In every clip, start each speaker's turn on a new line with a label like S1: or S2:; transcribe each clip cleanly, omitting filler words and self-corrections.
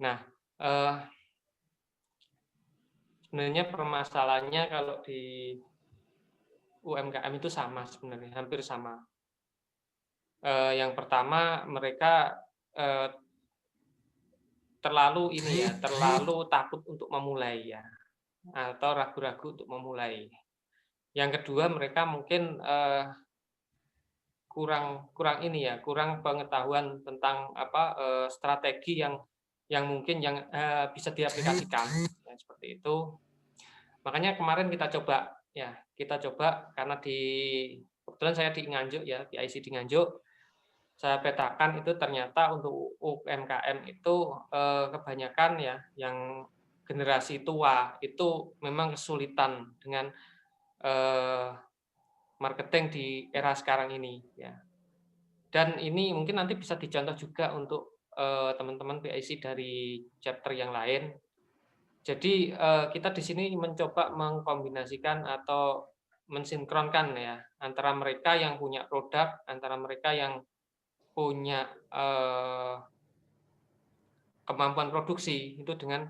S1: Nah, sebenarnya permasalahannya kalau di UMKM itu sama sebenarnya, hampir sama. Yang pertama mereka terlalu terlalu takut untuk memulai ya, atau ragu-ragu untuk memulai. Yang kedua mereka mungkin kurang kurang pengetahuan tentang strategi yang mungkin bisa diaplikasikan ya, seperti itu. Makanya kemarin kita coba karena kebetulan saya di Nganjuk ya, di IC di Nganjuk, saya petakan itu ternyata untuk UMKM itu kebanyakan ya yang generasi tua itu memang kesulitan dengan marketing di era sekarang ini ya. Dan ini mungkin nanti bisa dicontoh juga untuk teman-teman PIC dari chapter yang lain. Jadi kita di sini mencoba mengkombinasikan atau mensinkronkan ya antara mereka yang punya produk, antara mereka yang punya kemampuan produksi itu dengan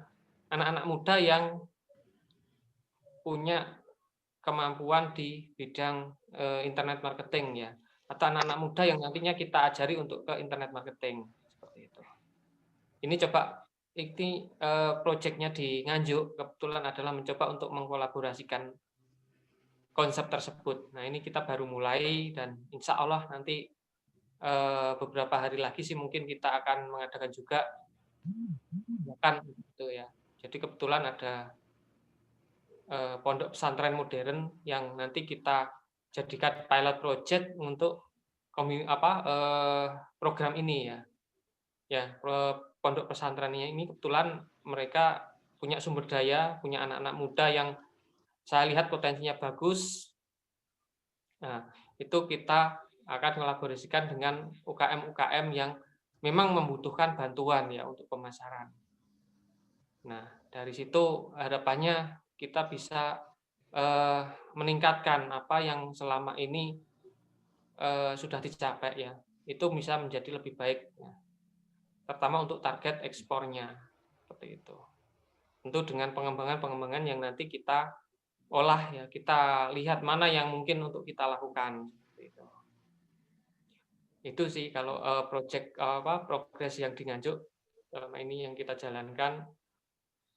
S1: anak-anak muda yang punya kemampuan di bidang internet marketing ya, atau anak-anak muda yang nantinya kita ajari untuk ke internet marketing seperti itu. Ini proyeknya di Nganjuk kebetulan adalah mencoba untuk mengkolaborasikan konsep tersebut. Nah ini kita baru mulai dan insya Allah nanti beberapa hari lagi sih mungkin kita akan mengadakan juga gitu ya. Jadi kebetulan ada pondok pesantren modern yang nanti kita jadikan pilot project untuk program ini ya. Ya, pondok pesantrennya ini kebetulan mereka punya sumber daya, punya anak-anak muda yang saya lihat potensinya bagus. Nah, itu kita akan kolaborasikan dengan UKM-UKM yang memang membutuhkan bantuan ya untuk pemasaran. Nah, dari situ harapannya kita bisa meningkatkan apa yang selama ini sudah dicapai ya. Itu bisa menjadi lebih baik ya. Pertama untuk target ekspornya seperti itu. Tentu dengan pengembangan yang nanti kita olah ya, kita lihat mana yang mungkin untuk kita lakukan seperti itu. Itu sih kalau progres yang di Nganjuk selama ini yang kita jalankan.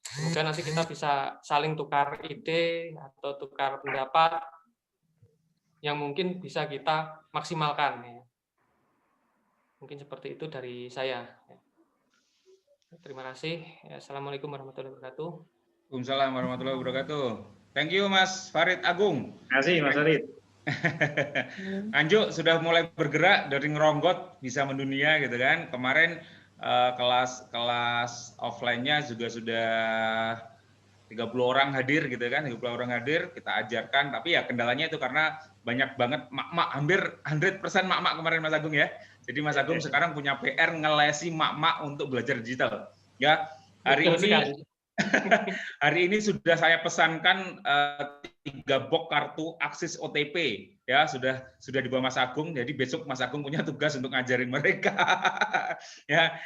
S1: Semoga nanti kita bisa saling tukar ide atau tukar pendapat yang mungkin bisa kita maksimalkan ya. Mungkin seperti itu dari saya. Terima kasih. Assalamualaikum warahmatullahi wabarakatuh.
S2: Waalaikumsalam warahmatullahi wabarakatuh. Thank you Mas Farid Agung.
S3: Terima kasih Mas Farid.
S2: Nganjuk sudah mulai bergerak dari ngeronggot bisa mendunia gitu kan. Kemarin kelas offline-nya juga sudah 30 orang hadir gitu kan, 30 orang hadir, kita ajarkan, tapi ya kendalanya itu karena banyak banget mak-mak, hampir 100% mak-mak kemarin Mas Agung ya. Jadi Mas Agung sekarang punya PR ngelesi mak-mak untuk belajar digital. Ya, hari ini sudah saya pesankan 3 box kartu akses OTP ya, sudah dibawa Mas Agung. Jadi besok Mas Agung punya tugas untuk ngajarin mereka. Ya.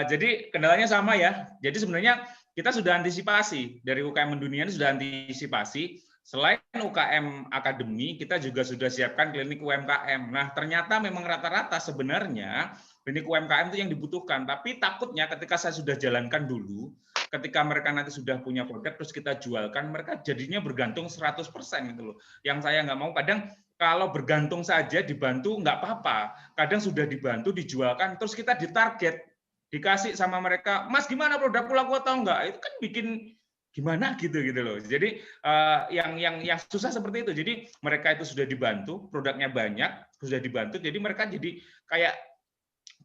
S2: Jadi kendalanya sama ya. Jadi sebenarnya kita sudah antisipasi dari UKM mendunia ini sudah antisipasi. Selain UKM akademi, kita juga sudah siapkan klinik UMKM. Nah, ternyata memang rata-rata sebenarnya klinik UMKM itu yang dibutuhkan. Tapi takutnya ketika saya sudah jalankan dulu, ketika mereka nanti sudah punya produk terus kita jualkan, mereka jadinya bergantung 100% gitu loh. Yang saya nggak mau, kadang kalau bergantung saja dibantu nggak apa-apa. Kadang sudah dibantu, dijualkan, terus kita ditarget, dikasih sama mereka, Mas gimana produkku laku atau enggak? Itu kan bikin gimana gitu loh. Jadi yang susah seperti itu. Jadi mereka itu sudah dibantu, produknya banyak, sudah dibantu, jadi mereka jadi kayak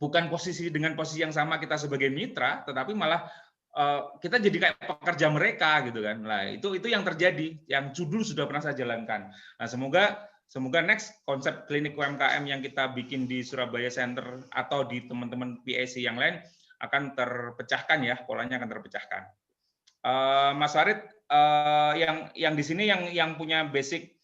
S2: bukan dengan posisi yang sama kita sebagai mitra, tetapi malah kita jadi kayak pekerja mereka gitu kan. Nah, itu yang terjadi, yang dulu sudah pernah saya jalankan. Nah, semoga next konsep klinik UMKM yang kita bikin di Surabaya Center atau di teman-teman PIC yang lain akan terpecahkan ya, polanya akan terpecahkan. Mas Farid, yang di sini yang punya basic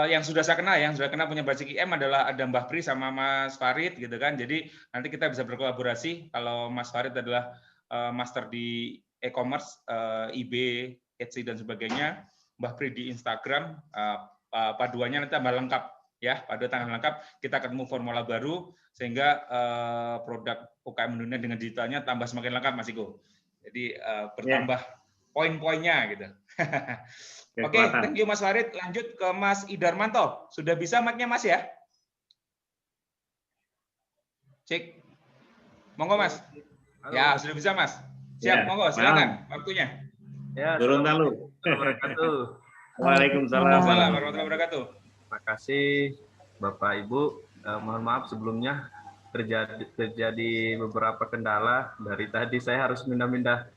S2: yang sudah saya kenal, yang sudah kenal punya basic IM adalah ada Mbah Pri sama Mas Farid gitu kan. Jadi nanti kita bisa berkolaborasi kalau Mas Farid adalah master di e-commerce, IB, Etsy dan sebagainya, Mbah Pri di Instagram, paduannya nanti tambah lengkap ya, pada tanggal lengkap kita ketemu formula baru sehingga produk UKM dunia dengan digitalnya tambah semakin lengkap Mas Iko. Jadi bertambah poin-poinnya gitu. Oke, thank you Mas Farid. Lanjut ke Mas Idarmanto. Sudah bisa mic-nya Mas ya? Cek. Monggo Mas. Halo. Ya, sudah bisa Mas. Siap, monggo silakan waktunya.
S3: Ya, Gorontalo. Waalaikumsalam.
S2: Waalaikumsalam warahmatullahi wabarakatuh.
S3: Terima kasih Bapak Ibu. Mohon maaf sebelumnya terjadi beberapa kendala. Dari tadi saya harus pindah-pindah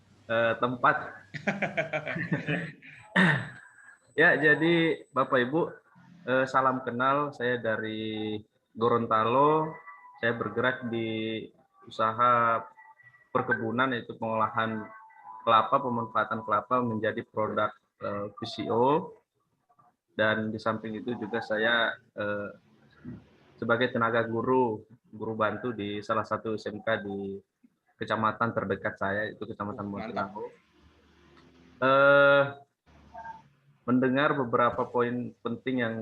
S3: tempat. Ya, jadi Bapak Ibu, salam kenal. Saya dari Gorontalo. Saya bergerak di usaha perkebunan, yaitu pengolahan kelapa, pemanfaatan kelapa menjadi produk PCO. Dan di samping itu juga saya sebagai tenaga guru bantu di salah satu SMK di kecamatan terdekat saya, itu Kecamatan Motilango. Mendengar beberapa poin penting yang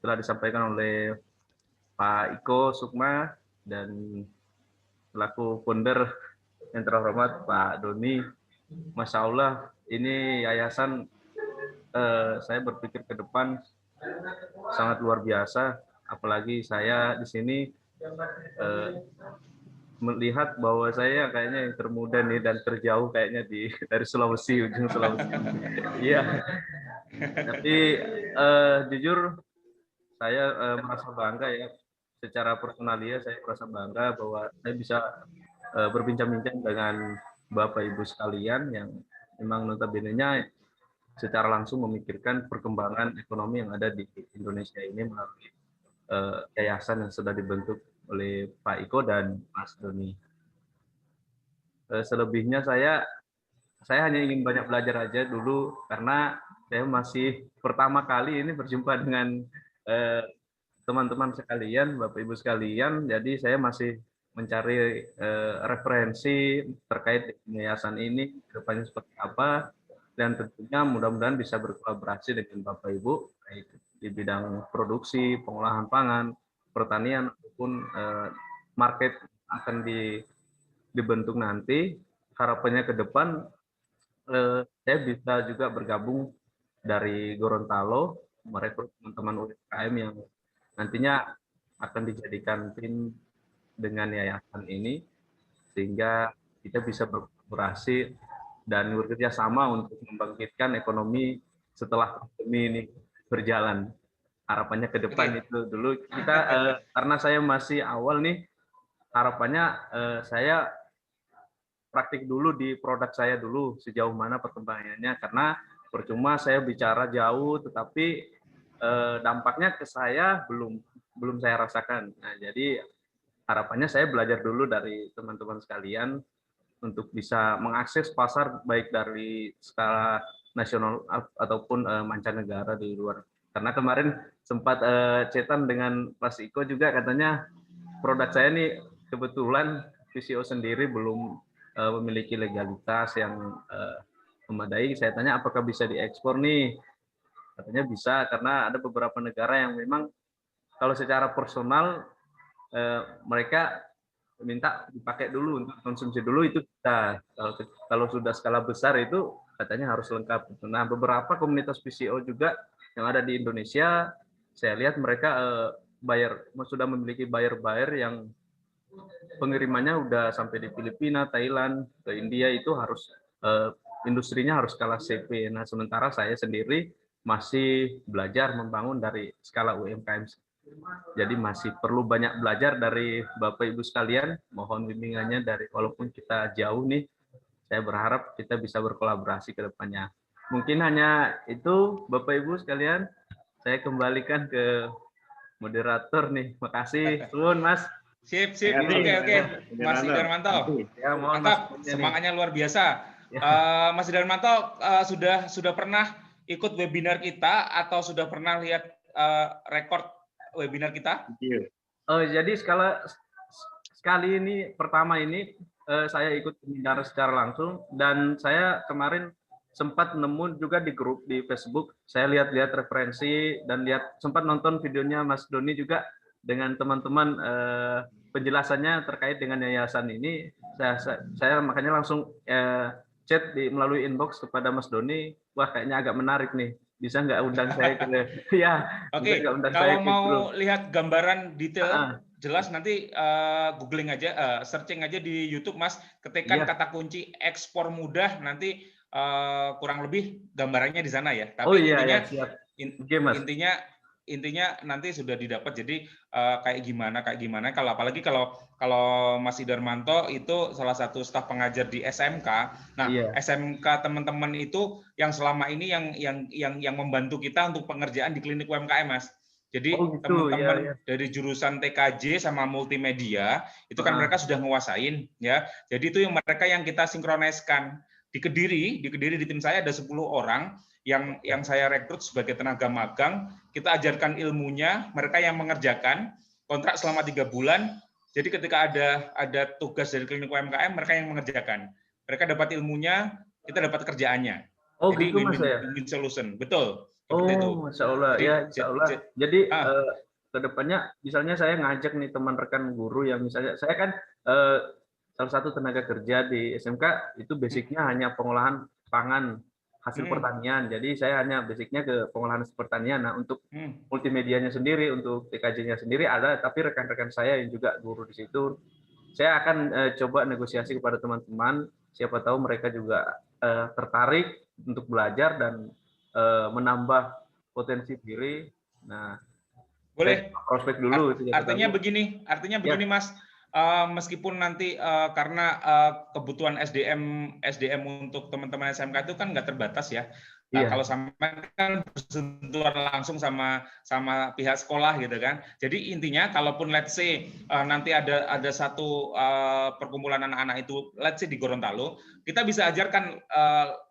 S3: telah disampaikan oleh Pak Iko Sukma dan selaku founder yang terhormat Pak Doni. Masya Allah, ini yayasan saya berpikir ke depan sangat luar biasa. Apalagi saya di sini melihat bahwa saya kayaknya yang termuda nih dan terjauh kayaknya dari Sulawesi, ujung Sulawesi. Iya. Tapi jujur saya merasa bangga ya, secara personalia saya merasa bangga bahwa saya bisa berbincang-bincang dengan Bapak Ibu sekalian yang memang notabene-nya secara langsung memikirkan perkembangan ekonomi yang ada di Indonesia ini melalui yayasan yang sudah dibentuk oleh Pak Iko dan Mas Doni. Selebihnya saya hanya ingin banyak belajar aja dulu, karena saya masih pertama kali ini berjumpa dengan teman-teman sekalian, Bapak Ibu sekalian. Jadi saya masih mencari referensi terkait yayasan ini kedepannya seperti apa, dan tentunya mudah-mudahan bisa berkolaborasi dengan Bapak Ibu baik di bidang produksi, pengolahan pangan, pertanian ataupun market akan dibentuk nanti. Harapannya ke depan saya bisa juga bergabung dari Gorontalo, merekrut teman-teman UMKM yang nantinya akan dijadikan tim dengan yayasan ini, sehingga kita bisa berkolaborasi dan bekerja sama untuk membangkitkan ekonomi setelah pandemi ini berjalan. Harapannya ke depan itu dulu kita, karena saya masih awal nih, harapannya saya praktik dulu di produk saya dulu sejauh mana perkembangannya, karena percuma saya bicara jauh tetapi dampaknya ke saya belum saya rasakan. Nah, jadi harapannya saya belajar dulu dari teman-teman sekalian untuk bisa mengakses pasar baik dari skala nasional ataupun mancanegara di luar. Karena kemarin sempat chatan dengan Mas Iko juga, katanya produk saya nih kebetulan PCO sendiri belum memiliki legalitas yang memadai. Saya tanya apakah bisa diekspor nih, katanya bisa, karena ada beberapa negara yang memang kalau secara personal mereka minta dipakai dulu untuk konsumsi dulu, itu bisa. Kalau sudah skala besar itu katanya harus lengkap. Nah, beberapa komunitas PCO juga yang ada di Indonesia, saya lihat mereka sudah memiliki buyer yang pengirimannya udah sampai di Filipina, Thailand, ke India, itu harus industrinya harus skala CP. Nah, sementara saya sendiri masih belajar membangun dari skala UMKM. Jadi masih perlu banyak belajar dari Bapak Ibu sekalian. Mohon bimbingannya dari, walaupun kita jauh nih, saya berharap kita bisa berkolaborasi ke depannya. Mungkin hanya itu Bapak Ibu sekalian. Saya kembalikan ke moderator nih. Makasih, Sun, Mas.
S2: Sip. Oke. Mas Idarmanto.
S3: Ya,
S2: mantap, semangatnya luar biasa. Mas Idarmanto sudah pernah ikut webinar kita atau sudah pernah lihat rekord webinar kita?
S3: Jadi sekali ini pertama ini saya ikut seminar secara langsung, dan saya kemarin sempat nemu juga di grup di Facebook. Saya lihat-lihat referensi dan sempat nonton videonya Mas Doni juga dengan teman-teman, penjelasannya terkait dengan yayasan ini. Saya makanya langsung chat melalui inbox kepada Mas Doni. Wah, kayaknya agak menarik nih. Bisa nggak undang saya ke ya, bisa
S2: Oke,
S3: nggak undang saya
S2: kalau
S3: ke
S2: mau
S3: grup?
S2: lihat gambaran detail
S3: Ah,
S2: jelas nanti googling aja, searching aja di YouTube, Mas. Ketikkan
S3: iya.
S2: kata kunci ekspor mudah, nanti kurang lebih gambarannya di sana ya.
S3: Oh
S2: Tapi
S3: iya ya,
S2: intinya
S3: siap. Oke, Mas.
S2: intinya nanti sudah didapat. Jadi kayak gimana. Kalau apalagi kalau Mas Idarmanto itu salah satu staf pengajar di SMK. Nah,
S3: Iya.
S2: SMK teman-teman itu yang selama ini yang membantu kita untuk pengerjaan di klinik UMKM, Mas.
S3: Oh
S2: Jadi
S3: gitu, ya
S2: teman-teman
S3: ya.
S2: dari jurusan TKJ sama multimedia itu kan
S3: Heeh.
S2: mereka sudah menguasain ya. Jadi itu mereka yang kita sinkroniskan. Di Kediri di tim saya ada 10 orang yang saya rekrut sebagai tenaga magang. Kita ajarkan ilmunya, mereka yang mengerjakan, kontrak selama 3 bulan. Jadi ketika ada tugas dari klinik UMKM, mereka yang mengerjakan. Mereka dapat ilmunya, kita dapat kerjaannya.
S3: Oh
S2: Jadi
S3: gitu, Mas, ya.
S2: win-win solution. Betul, seperti itu.
S3: Oh, Masya Allah.
S2: Jadi
S3: Ya, Insya Allah. Jadi
S2: ah,
S3: ke depannya misalnya saya ngajak nih teman rekan guru yang misalnya saya kan eh, salah satu tenaga kerja di SMK itu basicnya hanya pengolahan pangan hasil
S2: hmm,
S3: pertanian. Jadi saya hanya basicnya ke pengolahan hasil pertanian. Nah, untuk
S2: hmm.
S3: multimedianya sendiri, untuk TKJ-nya sendiri ada, tapi rekan-rekan saya yang juga guru di situ, saya akan coba negosiasi kepada teman-teman. Siapa tahu mereka juga tertarik untuk belajar dan menambah potensi diri. Nah, saya
S2: Boleh.
S3: prospek dulu, siapa
S2: Artinya
S3: tahu. Ya,
S2: begini Mas, meskipun nanti karena kebutuhan SDM untuk teman-teman SMK itu kan nggak terbatas ya.
S3: iya.
S2: Kalau sama kan bersentuhan langsung sama pihak sekolah gitu kan. Jadi intinya kalaupun let's say nanti ada satu perkumpulan anak-anak itu let's say di Gorontalo, kita bisa ajarkan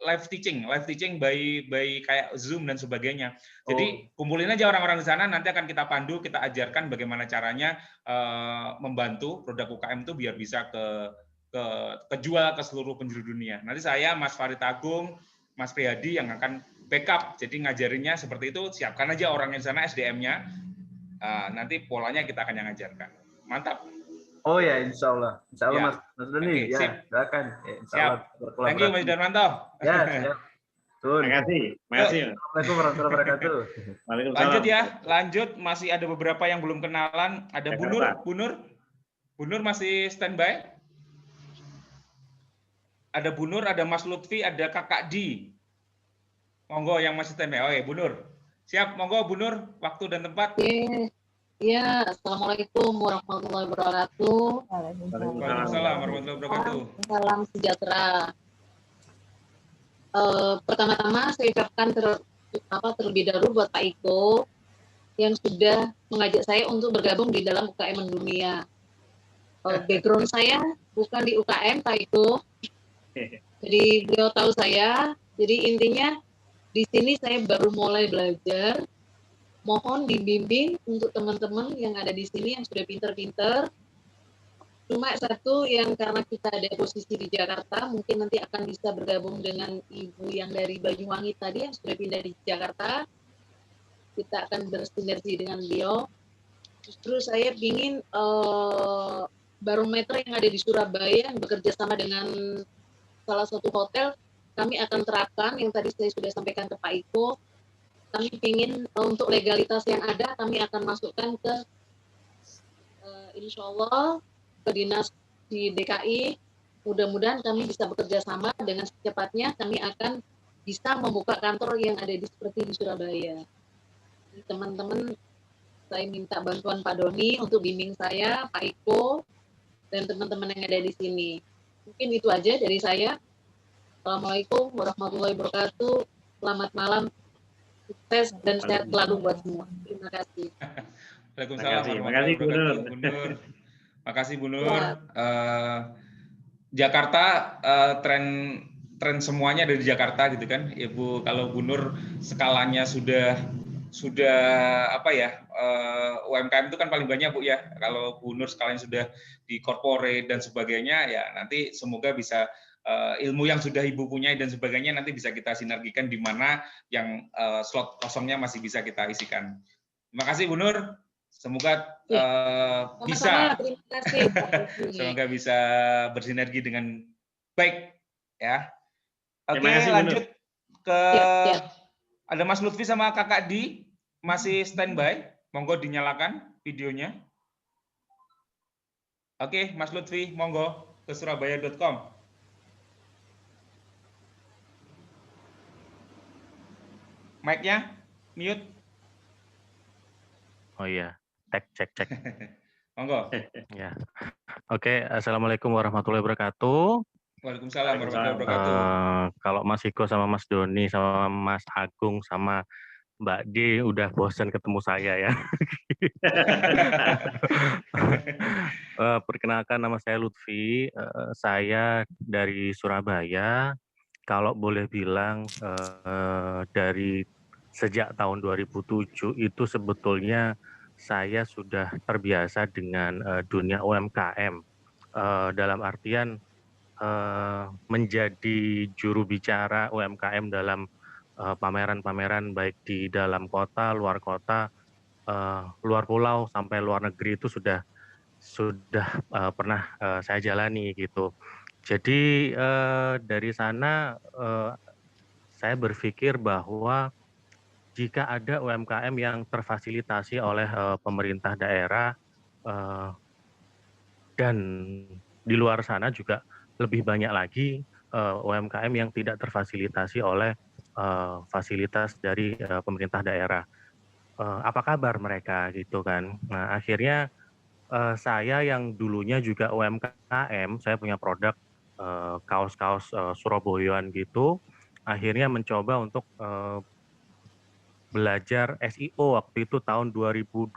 S2: live teaching by kayak Zoom dan sebagainya.
S3: Oh,
S2: Jadi kumpulin aja orang-orang di sana, nanti akan kita pandu, kita ajarkan bagaimana caranya membantu produk UKM itu biar bisa kejual ke seluruh penjuru dunia. Nanti saya, Mas Farid Agung, Mas Priyadi yang akan backup. Jadi ngajarinnya seperti itu, siapkan aja orangnya di sana, SDM-nya. Nanti polanya kita akan yang ajarkan. Mantap.
S3: oh ya, Insya Allah
S2: Ya,
S3: Mas Doni,
S2: oke,
S3: ya,
S2: sip.
S3: silakan. Ya, Insya Allah
S2: Siap. Thank you, Mas
S3: berkolaborasi.
S2: Darmanto.
S3: Ya, siap. Sun.
S2: Yuk,
S3: Assalamualaikum warahmatullahi wabarakatuh.
S2: lanjut ya, lanjut. Masih ada beberapa yang belum kenalan. Ada Bunur masih standby. Ada Bunur, ada Mas Lutfi, ada Kakak Di. Monggo yang masih standby. Oke, Bunur. Siap, monggo Bunur, waktu dan tempat.
S4: Oke, ya, Assalamualaikum warahmatullahi wabarakatuh.
S2: Waalaikumsalam warahmatullahi wabarakatuh.
S4: Salam sejahtera. Pertama-tama saya ucapkan terlebih dahulu buat Pak Iko yang sudah mengajak saya untuk bergabung di dalam UKM Mendunia. Background saya bukan di UKM, Pak Iko. Jadi beliau tahu saya. Jadi intinya di sini saya baru mulai belajar. Mohon dibimbing untuk teman-teman yang ada di sini yang sudah pinter-pinter. Cuma satu yang karena kita ada posisi di Jakarta, mungkin nanti akan bisa bergabung dengan Ibu yang dari Banyuwangi tadi yang sudah pindah di Jakarta. Kita akan bersinergi dengan beliau. Justru saya ingin barometer yang ada di Surabaya yang bekerja sama dengan salah satu hotel, kami akan terapkan yang tadi saya sudah sampaikan ke Pak Iko. Kami ingin untuk legalitas yang ada, kami akan masukkan ke insya Allah ke dinas di DKI. Mudah-mudahan kami bisa bekerja sama dengan secepatnya. Kami akan bisa membuka kantor yang ada seperti di Surabaya. Teman-teman, saya minta bantuan Pak Doni untuk bimbing saya, Pak Iko, dan teman-teman yang ada di sini. Mungkin itu aja dari saya. Assalamualaikum warahmatullahi wabarakatuh. Selamat malam. Sukses dan sehat selalu buat semua. Terima kasih.
S2: Waalaikumsalam warahmatullahi wabarakatuh, Bunur. Makasih Bunur. Jakarta tren semuanya dari Jakarta gitu kan. Ibu kalau Bunur skalanya sudah sudah apa ya, UMKM itu kan paling banyak Bu ya. Kalau Bu Nur sekalian sudah di corporate dan sebagainya, ya nanti semoga bisa ilmu yang sudah Ibu punya dan sebagainya nanti bisa kita sinergikan di mana yang slot kosongnya masih bisa kita isikan. Terima kasih Bu Nur. Semoga bisa
S4: Terima kasih, Pak Rufi.
S2: semoga bisa bersinergi dengan baik ya. Oke,
S3: Terima kasih, Bu Nur.
S2: lanjut ke
S4: Ya.
S2: ada Mas Lutfi sama Kakak Di masih standby. Monggo dinyalakan videonya. Oke, Mas Lutfi, monggo ke surabaya.com. Mic-nya mute.
S5: Oh iya, cek.
S2: Monggo.
S5: Ya. Oke, assalamualaikum warahmatullahi wabarakatuh.
S2: Waalaikumsalam warahmatullahi wabarakatuh.
S5: Kalau Mas Iko sama Mas Doni sama Mas Agung sama Mbak D udah bosan ketemu saya ya. Perkenalkan, nama saya Lutfi. Saya dari Surabaya. Kalau boleh bilang dari sejak tahun 2007 itu sebetulnya saya sudah terbiasa dengan dunia UMKM. Dalam artian menjadi juru bicara UMKM dalam pameran-pameran baik di dalam kota, luar kota, luar pulau sampai luar negeri itu sudah pernah saya jalani gitu. Jadi dari sana saya berpikir bahwa jika ada UMKM yang terfasilitasi oleh pemerintah daerah dan di luar sana juga lebih banyak lagi UMKM yang tidak terfasilitasi oleh fasilitas dari pemerintah daerah. Apa kabar mereka gitu kan? Nah, akhirnya saya yang dulunya juga UMKM, saya punya produk kaos-kaos Surabayaan gitu. Akhirnya mencoba untuk belajar SEO waktu itu tahun 2012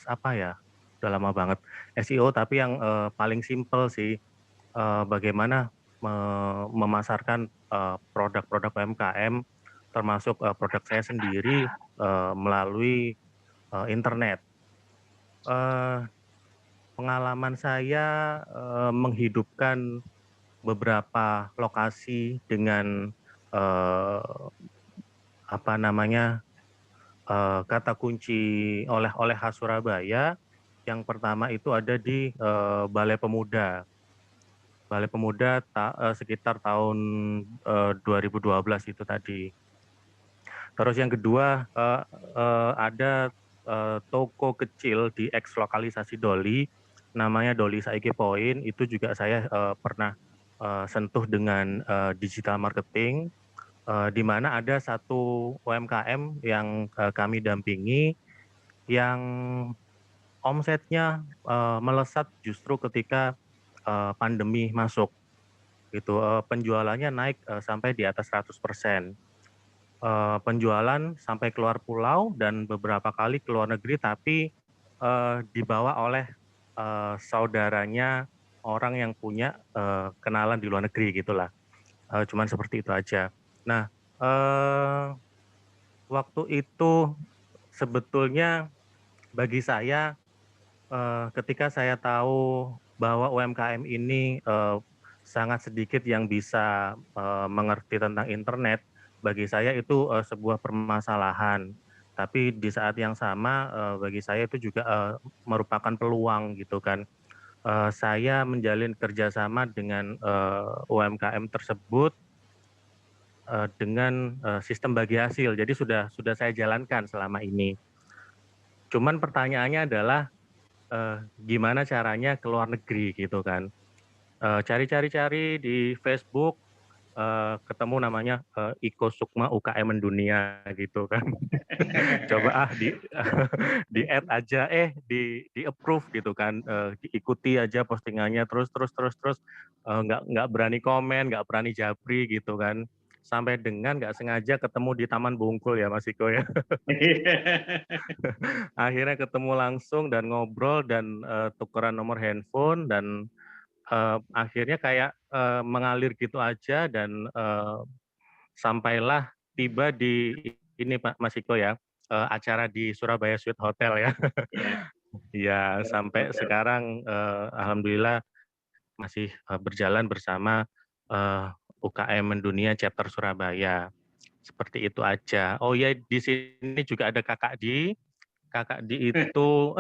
S5: apa ya? Udah lama banget. SEO tapi yang paling simpel sih, bagaimana memasarkan produk-produk UMKM termasuk produk saya sendiri melalui internet. Pengalaman saya menghidupkan beberapa lokasi dengan apa namanya kata kunci oleh-oleh khas Surabaya. Yang pertama itu ada di Balai Pemuda. Balai Pemuda sekitar tahun 2012 itu tadi. Terus yang kedua ada toko kecil di ex lokalisasi Doli, namanya Doli Saiki Point. Itu juga saya pernah sentuh dengan digital marketing, di mana ada satu UMKM yang kami dampingi yang omsetnya melesat justru ketika pandemi masuk. Gitu, penjualannya naik sampai di atas 100%. Penjualan sampai keluar pulau dan beberapa kali ke luar negeri, tapi dibawa oleh saudaranya orang yang punya kenalan di luar negeri gitulah. Cuman seperti itu aja. Nah, waktu itu sebetulnya bagi saya ketika saya tahu bahwa UMKM ini sangat sedikit yang bisa mengerti tentang internet, bagi saya itu sebuah permasalahan. Tapi di saat yang sama bagi saya itu juga merupakan peluang gitu kan. Saya menjalin kerjasama dengan UMKM tersebut dengan sistem bagi hasil. Jadi sudah saya jalankan selama ini. Cuman pertanyaannya adalah gimana caranya ke luar negeri gitu kan. Cari-cari di Facebook, ketemu namanya Iko Sukma UKM Mendunia gitu kan. Coba di add aja, di approve gitu kan, diikuti aja postingannya terus nggak berani komen, nggak berani japri gitu kan. Sampai dengan nggak sengaja ketemu di Taman Bungkul ya Mas Iko ya. Akhirnya ketemu langsung dan ngobrol dan tukeran nomor handphone dan akhirnya kayak mengalir gitu aja dan sampailah tiba di ini Pak Mas Iko ya, acara di Surabaya Sweet Hotel ya. Ya, sampai sekarang alhamdulillah masih berjalan bersama UKM Mendunia Chapter Surabaya. Seperti itu aja. Oh ya, di sini juga ada Kakak Di. Kakak Di itu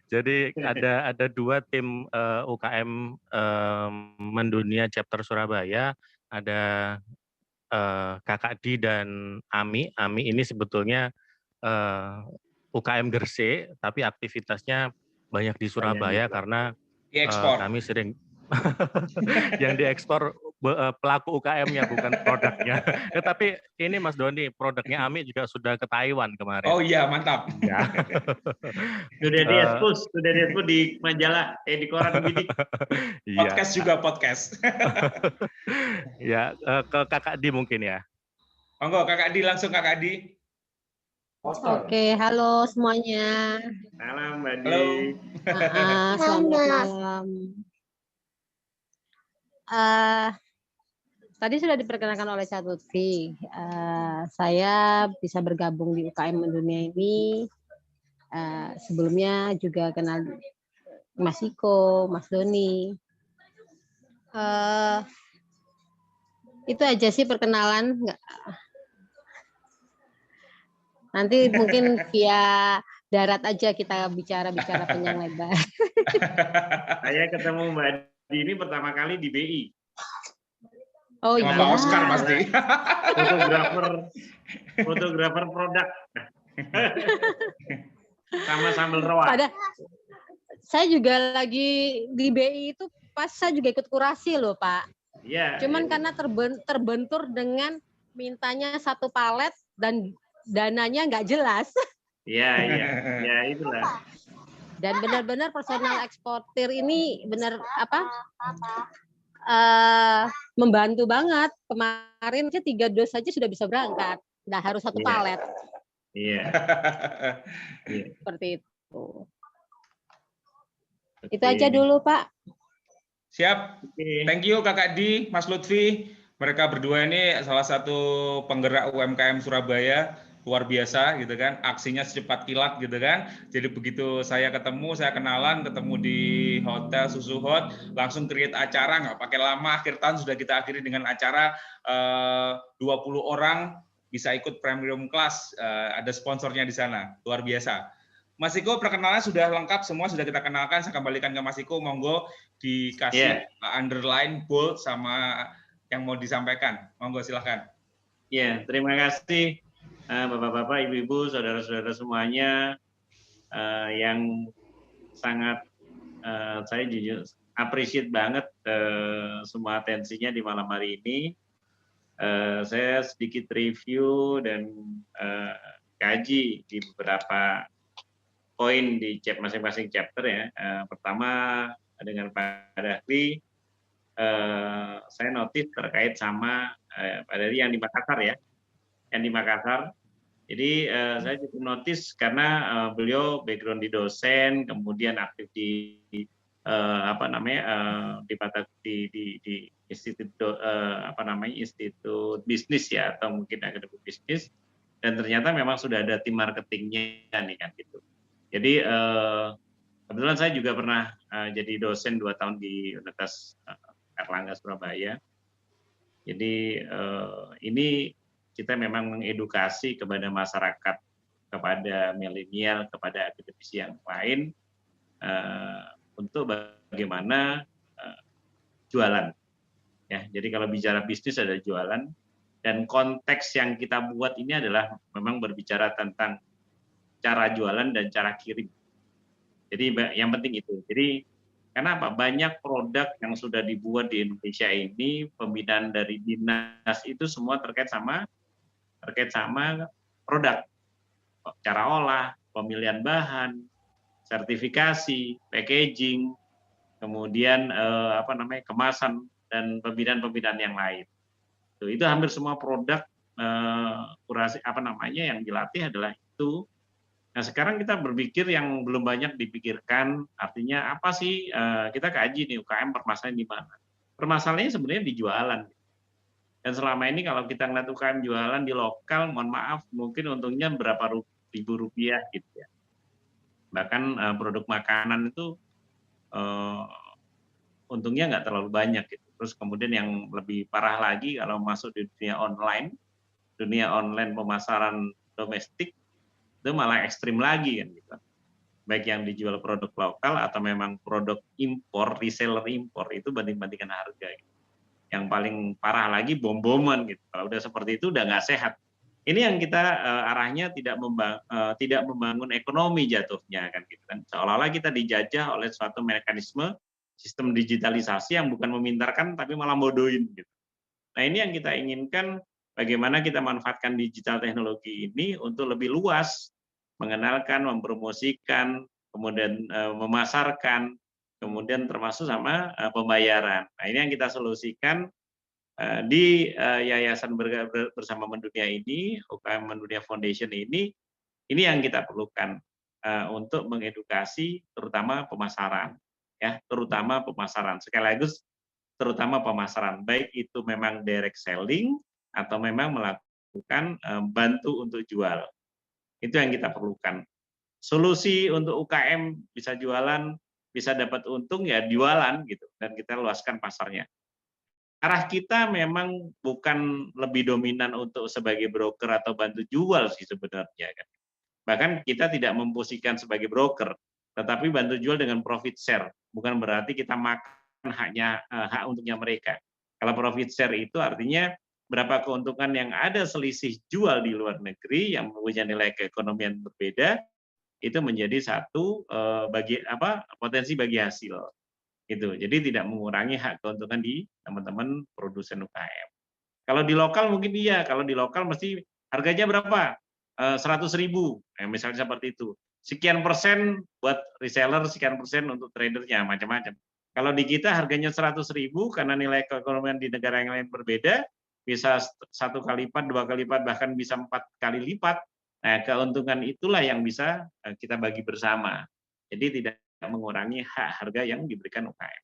S5: jadi ada 2 tim UKM Mendunia Chapter Surabaya. Ada Kakak Di dan Ami. Ami ini sebetulnya UKM Gresik, tapi aktivitasnya banyak di Surabaya karena
S2: Diekspor.
S5: kami sering yang diekspor pelaku UKM-nya bukan produknya. Tapi ini Mas Doni, produknya Ami juga sudah ke Taiwan kemarin.
S2: Oh iya, mantap.
S5: Ya.
S6: Sudah di-expose di majalah, di koran Bidik.
S2: Podcast juga podcast.
S5: Ya, ke Kakak Di mungkin ya.
S2: Monggo Kakak Di, langsung Kakak Di.
S7: Oke, halo semuanya.
S6: Salam Mbak Di.
S2: Halo.
S7: Selamat malam. Tadi sudah diperkenalkan oleh Cak Lutfi. Saya bisa bergabung di UKM Mendunia ini. Sebelumnya juga kenal Mas Iko, Mas Doni. Itu aja sih perkenalan. Nanti mungkin via darat aja kita bicara-bicara panjang lebar.
S6: Saya ketemu Mbak Di ini pertama kali di BI.
S7: Oh
S2: Sama
S7: iya.
S2: Pak Oscar pasti.
S6: Fotografer produk. Sama sambal roa.
S7: Saya juga lagi di BI itu pas saya juga ikut kurasi loh Pak.
S6: Iya.
S7: Cuman karena terbentur dengan mintanya 1 palet dan dananya nggak jelas.
S6: Iya, itulah.
S7: Dan benar-benar personal eksportir ini benar membantu banget. Kemarin 3 dos saja sudah bisa berangkat. Nggak harus 1 palet.
S6: Iya.
S7: Seperti itu. Itu aja dulu Pak.
S2: Siap. Thank you Kakak Di, Mas Lutfi. Mereka berdua ini salah satu penggerak UMKM Surabaya. Luar biasa gitu kan, aksinya secepat kilat gitu kan. Jadi begitu saya ketemu, saya kenalan, ketemu di hotel Susu Hot, langsung create acara, nggak pakai lama, akhir tahun sudah kita akhiri dengan acara 20 orang bisa ikut premium class, ada sponsornya di sana, luar biasa. Mas Iko, perkenalan sudah lengkap, semua sudah kita kenalkan, saya kembalikan ke Mas Iko, monggo dikasih underline, bold, sama yang mau disampaikan, monggo silahkan.
S6: Iya, terima kasih. Bapak-bapak, ibu-ibu, saudara-saudara semuanya yang sangat saya jujur appreciate banget semua atensinya di malam hari ini. Saya sedikit review dan kaji di beberapa poin di masing-masing chapter ya. Pertama dengan Pak Dahli, saya notice terkait sama Pak Dahli yang di Makassar ya. Yang di Makassar. Jadi saya cukup notice karena beliau background di dosen, kemudian aktif di di institut institut bisnis ya, atau mungkin akademi bisnis, dan ternyata memang sudah ada tim marketingnya nih kan gitu. Jadi kebetulan saya juga pernah jadi dosen 2 tahun di Universitas Airlangga Surabaya. Jadi ini kita memang mengedukasi kepada masyarakat, kepada milenial, kepada akademisi yang lain untuk bagaimana jualan. Ya, jadi kalau bicara bisnis ada jualan, dan konteks yang kita buat ini adalah memang berbicara tentang cara jualan dan cara kirim. Jadi yang penting itu. Jadi kenapa banyak produk yang sudah dibuat di Indonesia ini, pembinaan dari dinas itu semua terkait sama produk, cara olah, pemilihan bahan, sertifikasi, packaging, kemudian kemasan dan pembinaan yang lain. Itu hampir semua produk kurasi yang dilatih adalah itu. Nah sekarang kita berpikir yang belum banyak dipikirkan, artinya apa sih kita kaji nih UKM permasalahan di mana? Permasalahannya sebenarnya di jualan. Dan selama ini kalau kita ngeliat UKM jualan di lokal, mohon maaf, mungkin untungnya berapa ribu rupiah gitu ya. Bahkan produk makanan itu untungnya nggak terlalu banyak gitu. Terus kemudian yang lebih parah lagi kalau masuk di dunia online pemasaran domestik itu malah ekstrim lagi kan gitu. Baik yang dijual produk lokal atau memang produk impor, reseller impor itu banding-bandingkan harga. Gitu. Yang paling parah lagi bom-boman gitu. Kalau udah seperti itu udah nggak sehat. Ini yang kita arahnya tidak membangun ekonomi jatuhnya kan gitu kan. Seolah-olah kita dijajah oleh suatu mekanisme sistem digitalisasi yang bukan memintarkan tapi malah bodohin gitu. Nah, ini yang kita inginkan, bagaimana kita manfaatkan digital teknologi ini untuk lebih luas mengenalkan, mempromosikan, kemudian memasarkan, kemudian termasuk sama pembayaran. Nah, ini yang kita solusikan di Yayasan Bersama Mendunia ini, UKM Mendunia Foundation ini yang kita perlukan untuk mengedukasi terutama pemasaran, ya, terutama pemasaran. Sekali lagi, terutama pemasaran, baik itu memang direct selling atau memang melakukan bantu untuk jual. Itu yang kita perlukan. Solusi untuk UKM bisa jualan, bisa dapat untung ya jualan gitu, dan kita luaskan pasarnya. Arah kita memang bukan lebih dominan untuk sebagai broker atau bantu jual sih sebenarnya kan. Bahkan kita tidak memposisikan sebagai broker, tetapi bantu jual dengan profit share. Bukan berarti kita makan hak untuknya mereka. Kalau profit share itu artinya berapa keuntungan yang ada selisih jual di luar negeri yang mempunyai nilai keekonomian berbeda, itu menjadi satu potensi bagi hasil. Gitu. Jadi tidak mengurangi hak keuntungan di teman-teman produsen UKM. Kalau di lokal mungkin iya, kalau di lokal mesti harganya berapa? 100.000, misalnya seperti itu. Sekian persen buat reseller, sekian persen untuk tradernya, macam-macam. Kalau di kita harganya 100.000 karena nilai keekonomian di negara yang lain berbeda, bisa 1 kali lipat, 2 kali lipat, bahkan bisa 4 kali lipat. Nah, keuntungan itulah yang bisa kita bagi bersama. Jadi tidak mengurangi hak harga yang diberikan UKM.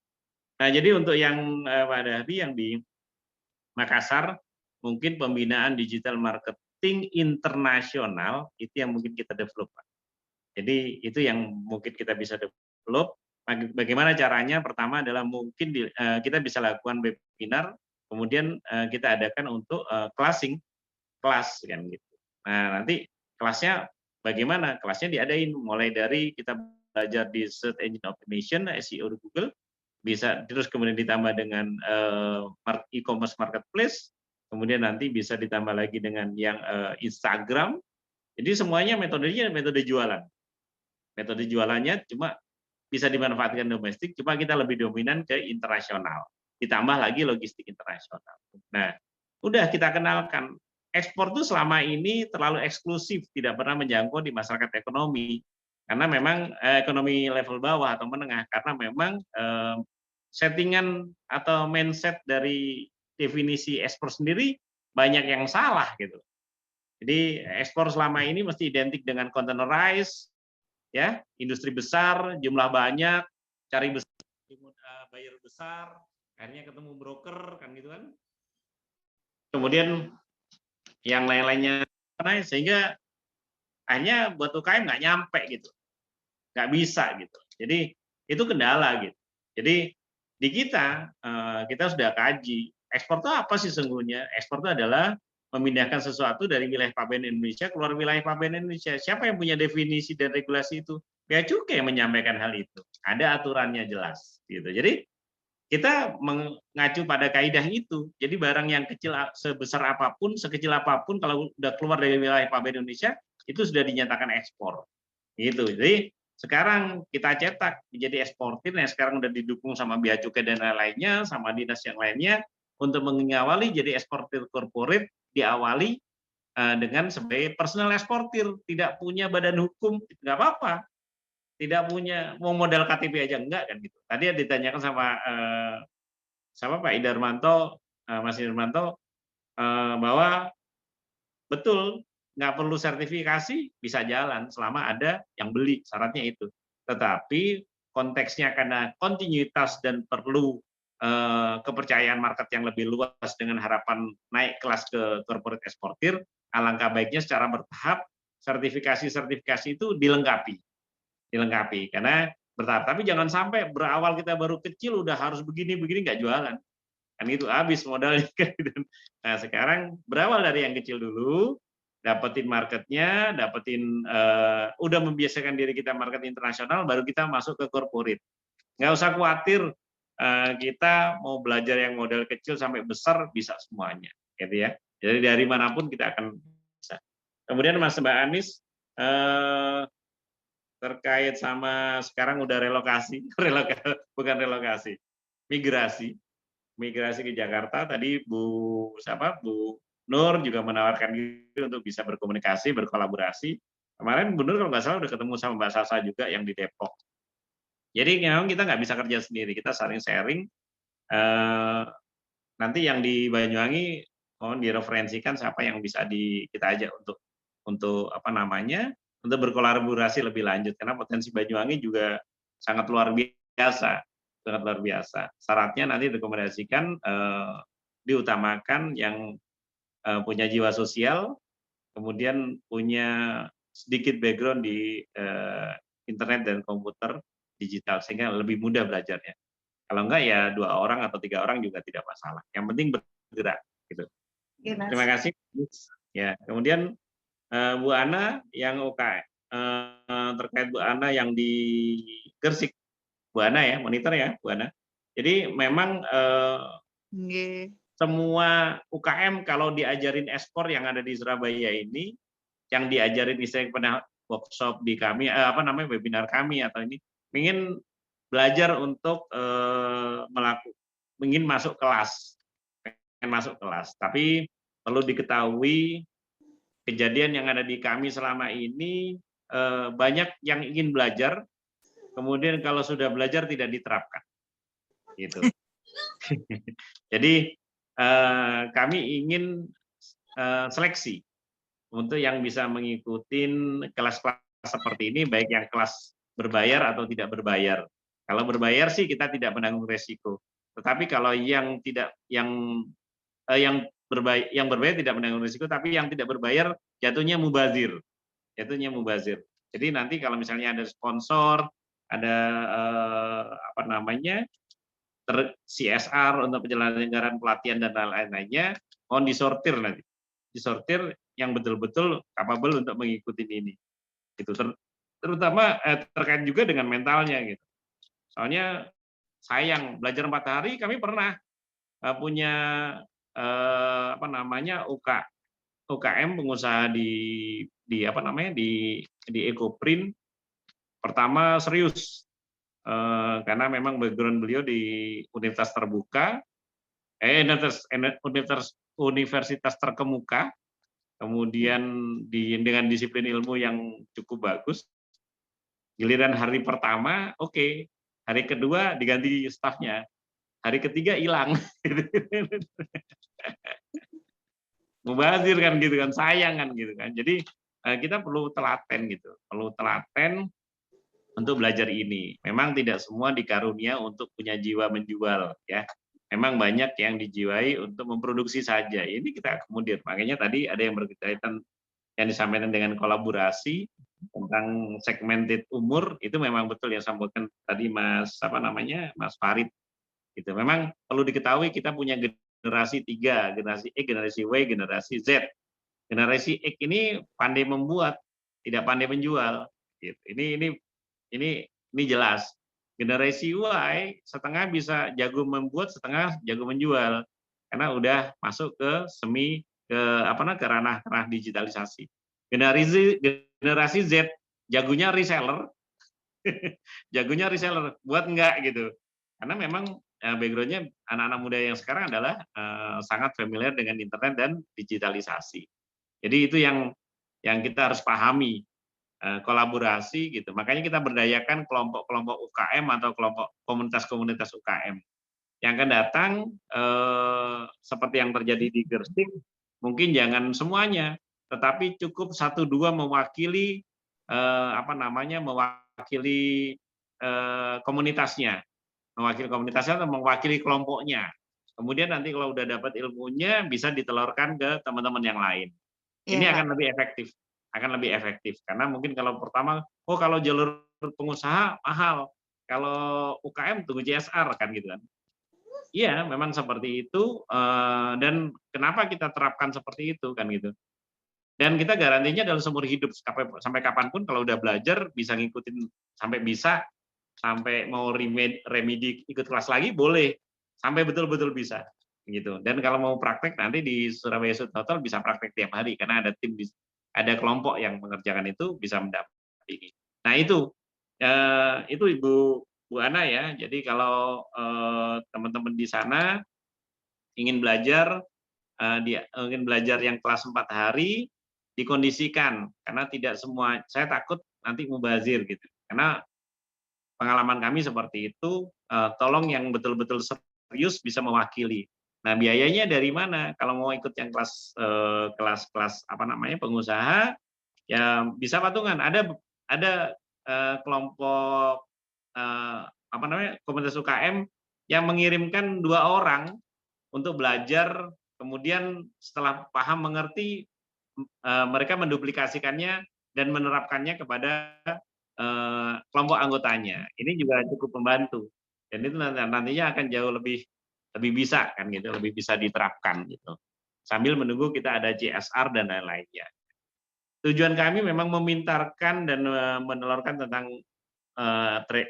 S6: Nah, jadi untuk yang Pak Dahri yang di Makassar, mungkin pembinaan digital marketing internasional itu yang mungkin kita develop. Jadi itu yang mungkin kita bisa develop. Bagaimana caranya? Pertama adalah mungkin kita bisa lakukan webinar, kemudian kita adakan untuk kelas kan gitu. Nah, nanti kelasnya bagaimana? Kelasnya diadain mulai dari kita belajar di search engine optimization, SEO di Google, bisa terus kemudian ditambah dengan e-commerce marketplace, kemudian nanti bisa ditambah lagi dengan yang Instagram. Jadi semuanya metodenya metode jualan. Metode jualannya cuma bisa dimanfaatkan domestik, cuma kita lebih dominan ke internasional. Ditambah lagi logistik internasional. Nah, udah kita kenalkan. Ekspor itu selama ini terlalu eksklusif, tidak pernah menjangkau di masyarakat ekonomi. Karena memang ekonomi level bawah atau menengah, karena memang settingan atau mindset dari definisi ekspor sendiri banyak yang salah gitu. Jadi ekspor selama ini mesti identik dengan containerized, ya, industri besar, jumlah banyak, cari besar, bayar besar, akhirnya ketemu broker kan gitu kan. Kemudian yang lain-lainnya, sehingga hanya buat UKM nggak nyampe gitu. Nggak bisa gitu. Jadi itu kendala gitu. Jadi di kita sudah kaji ekspor itu apa sih sesungguhnya? Ekspor itu adalah memindahkan sesuatu dari wilayah pabean Indonesia keluar wilayah pabean Indonesia. Siapa yang punya definisi dan regulasi itu? Bea Cukai yang menyampaikan hal itu. Ada aturannya jelas gitu. Jadi kita mengacu pada kaidah itu. Jadi barang yang kecil sebesar apapun, sekecil apapun kalau sudah keluar dari wilayah pabean Indonesia itu sudah dinyatakan ekspor. Gitu. Jadi sekarang kita cetak menjadi eksportir yang sekarang sudah didukung sama Bea Cukai dan lain-lainnya, sama dinas yang lainnya untuk mengawali jadi eksportir korporat, diawali dengan sebagai personal eksportir, tidak punya badan hukum, nggak apa-apa, tidak punya mau modal KTP aja enggak kan gitu. Tadi ditanyakan sama Pak Idarmanto, Mas Idarmanto, bahwa betul nggak perlu sertifikasi, bisa jalan selama ada yang beli, syaratnya itu. Tetapi konteksnya karena kontinuitas dan perlu kepercayaan market yang lebih luas dengan harapan naik kelas ke corporate eksportir, alangkah baiknya secara bertahap sertifikasi itu dilengkapi karena bertahap. Tapi jangan sampai berawal kita baru kecil udah harus begini nggak jualan, kan itu habis modalnya. Nah sekarang berawal dari yang kecil dulu, dapetin marketnya, udah membiasakan diri kita market internasional, baru kita masuk ke corporate. Nggak usah khawatir, kita mau belajar yang model kecil sampai besar bisa semuanya, gitu ya. Jadi dari manapun kita akan bisa. Kemudian Mbak Anis terkait sama sekarang udah relokasi, bukan relokasi, migrasi ke Jakarta. Tadi Bu Nur juga menawarkan diri untuk bisa berkomunikasi, berkolaborasi. Kemarin Bu Nur kalau nggak salah udah ketemu sama Mbak Sasa juga yang di Depok. Jadi memang kita nggak bisa kerja sendiri, kita saling sharing. Nanti yang di Banyuwangi mohon direferensikan siapa yang bisa kita ajak untuk untuk berkolaborasi lebih lanjut, karena potensi Banyuwangi juga sangat luar biasa. Syaratnya nanti direkomendasikan diutamakan yang punya jiwa sosial, kemudian punya sedikit background di internet dan komputer digital sehingga lebih mudah belajarnya. Kalau enggak ya 2 orang atau 3 orang juga tidak masalah. Yang penting bergerak gitu. Terima kasih. Ya, kemudian Bu Ana yang UKM, terkait Bu Ana yang di Gersik. Bu Ana ya, monitor ya Bu Ana. Jadi memang semua UKM kalau diajarin ekspor yang ada di Surabaya ini, yang diajarin istilahnya pada workshop di kami, webinar kami atau ini, ingin belajar untuk ingin masuk kelas, tapi perlu diketahui kejadian yang ada di kami selama ini, banyak yang ingin belajar, kemudian kalau sudah belajar tidak diterapkan, gitu. Jadi kami ingin seleksi untuk yang bisa mengikuti kelas-kelas seperti ini, baik yang kelas berbayar atau tidak berbayar. Kalau berbayar sih kita tidak menanggung resiko. Tetapi kalau yang berbayar tidak menanggung risiko, tapi yang tidak berbayar jatuhnya mubazir. Jadi nanti kalau misalnya ada sponsor, ada CSR untuk penyelenggaraan pelatihan dan lain-lainnya, mohon disortir nanti. Disortir yang betul-betul capable untuk mengikuti ini. Itu terutama terkait juga dengan mentalnya gitu. Soalnya sayang belajar 4 hari kami pernah punya UKM pengusaha di Ecoprint. Pertama serius karena memang background beliau di universitas terbuka, universitas terkemuka, kemudian dengan disiplin ilmu yang cukup bagus. Giliran hari pertama oke, hari kedua diganti stafnya, hari ketiga hilang. Mubazir kan gitu kan, sayang kan gitu kan. Jadi kita perlu telaten gitu, untuk belajar ini. Memang tidak semua dikarunia untuk punya jiwa menjual ya. Memang banyak yang dijiwai untuk memproduksi saja. Ini kita akomodir. Makanya tadi ada yang berkaitan yang disampaikan dengan kolaborasi tentang segmented umur, itu memang betul yang sampaikan tadi Mas Farid. Gitu. Memang perlu diketahui kita punya generasi 3, generasi X, generasi Y, generasi Z. Generasi X ini pandai membuat, tidak pandai menjual. Gitu. Ini jelas. Generasi Y setengah bisa jago membuat, setengah jago menjual, karena udah masuk ke ranah digitalisasi. Generasi Z jagonya reseller, buat enggak gitu. Karena memang background-nya anak-anak muda yang sekarang adalah sangat familiar dengan internet dan digitalisasi. Jadi itu yang kita harus pahami, kolaborasi gitu. Makanya kita berdayakan kelompok-kelompok UKM atau kelompok komunitas-komunitas UKM. Yang akan datang seperti yang terjadi di Gersik, mungkin jangan semuanya, tetapi cukup 1-2 mewakili mewakili komunitasnya. mewakili komunitasnya atau mewakili kelompoknya. Kemudian nanti kalau udah dapat ilmunya bisa ditelurkan ke teman-teman yang lain. Ini
S8: Iya, Pak.
S6: akan lebih efektif karena mungkin kalau pertama, oh kalau jalur pengusaha mahal, kalau UKM tunggu CSR kan gitu kan. Iya, memang seperti itu dan kenapa kita terapkan seperti itu kan gitu. Dan kita garantinya dalam seumur hidup sampai kapanpun kalau udah belajar bisa ngikutin sampai mau remedi ikut kelas lagi boleh sampai betul-betul bisa gitu. Dan kalau mau praktek nanti di Surabaya Student Hotel bisa praktek tiap hari karena ada tim ada kelompok yang mengerjakan itu bisa mendampingi. Nah itu Bu Ana ya. Jadi kalau teman-teman di sana ingin belajar yang kelas 4 hari dikondisikan karena tidak semua, saya takut nanti mubazir gitu. Karena pengalaman kami seperti itu, tolong yang betul-betul serius bisa mewakili. Nah, biayanya dari mana? Kalau mau ikut yang kelas pengusaha, ya bisa patungan. Ada kelompok komunitas UKM yang mengirimkan 2 orang untuk belajar, kemudian setelah paham mengerti, mereka menduplikasikannya dan menerapkannya kepada kelompok anggotanya. Ini juga cukup membantu. Dan itu nantinya akan jauh lebih bisa kan gitu, lebih bisa diterapkan gitu. Sambil menunggu kita ada CSR dan lain-lainnya. Tujuan kami memang memintarkan dan menelurkan tentang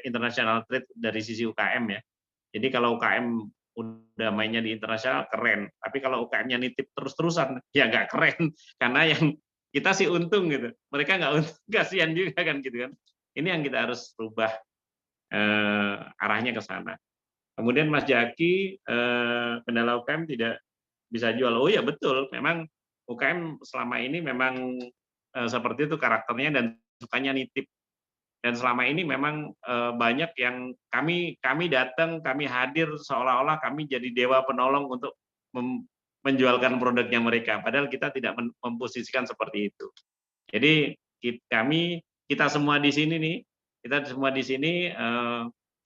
S6: international trade dari sisi UKM ya. Jadi kalau UKM udah mainnya di internasional keren, tapi kalau UKM-nya nitip terus-terusan ya nggak keren karena yang kita sih untung gitu, mereka nggak untung, kasihan juga kan gitu kan. Ini yang kita harus rubah arahnya ke sana. Kemudian Mas Jaki, kendala UKM tidak bisa jual. Oh ya betul, memang UKM selama ini memang seperti itu karakternya dan sukanya nitip. Dan selama ini memang banyak yang kami datang, kami hadir seolah-olah kami jadi dewa penolong untuk menjualkan produknya mereka. Padahal kita tidak memposisikan seperti itu. Jadi kita semua di sini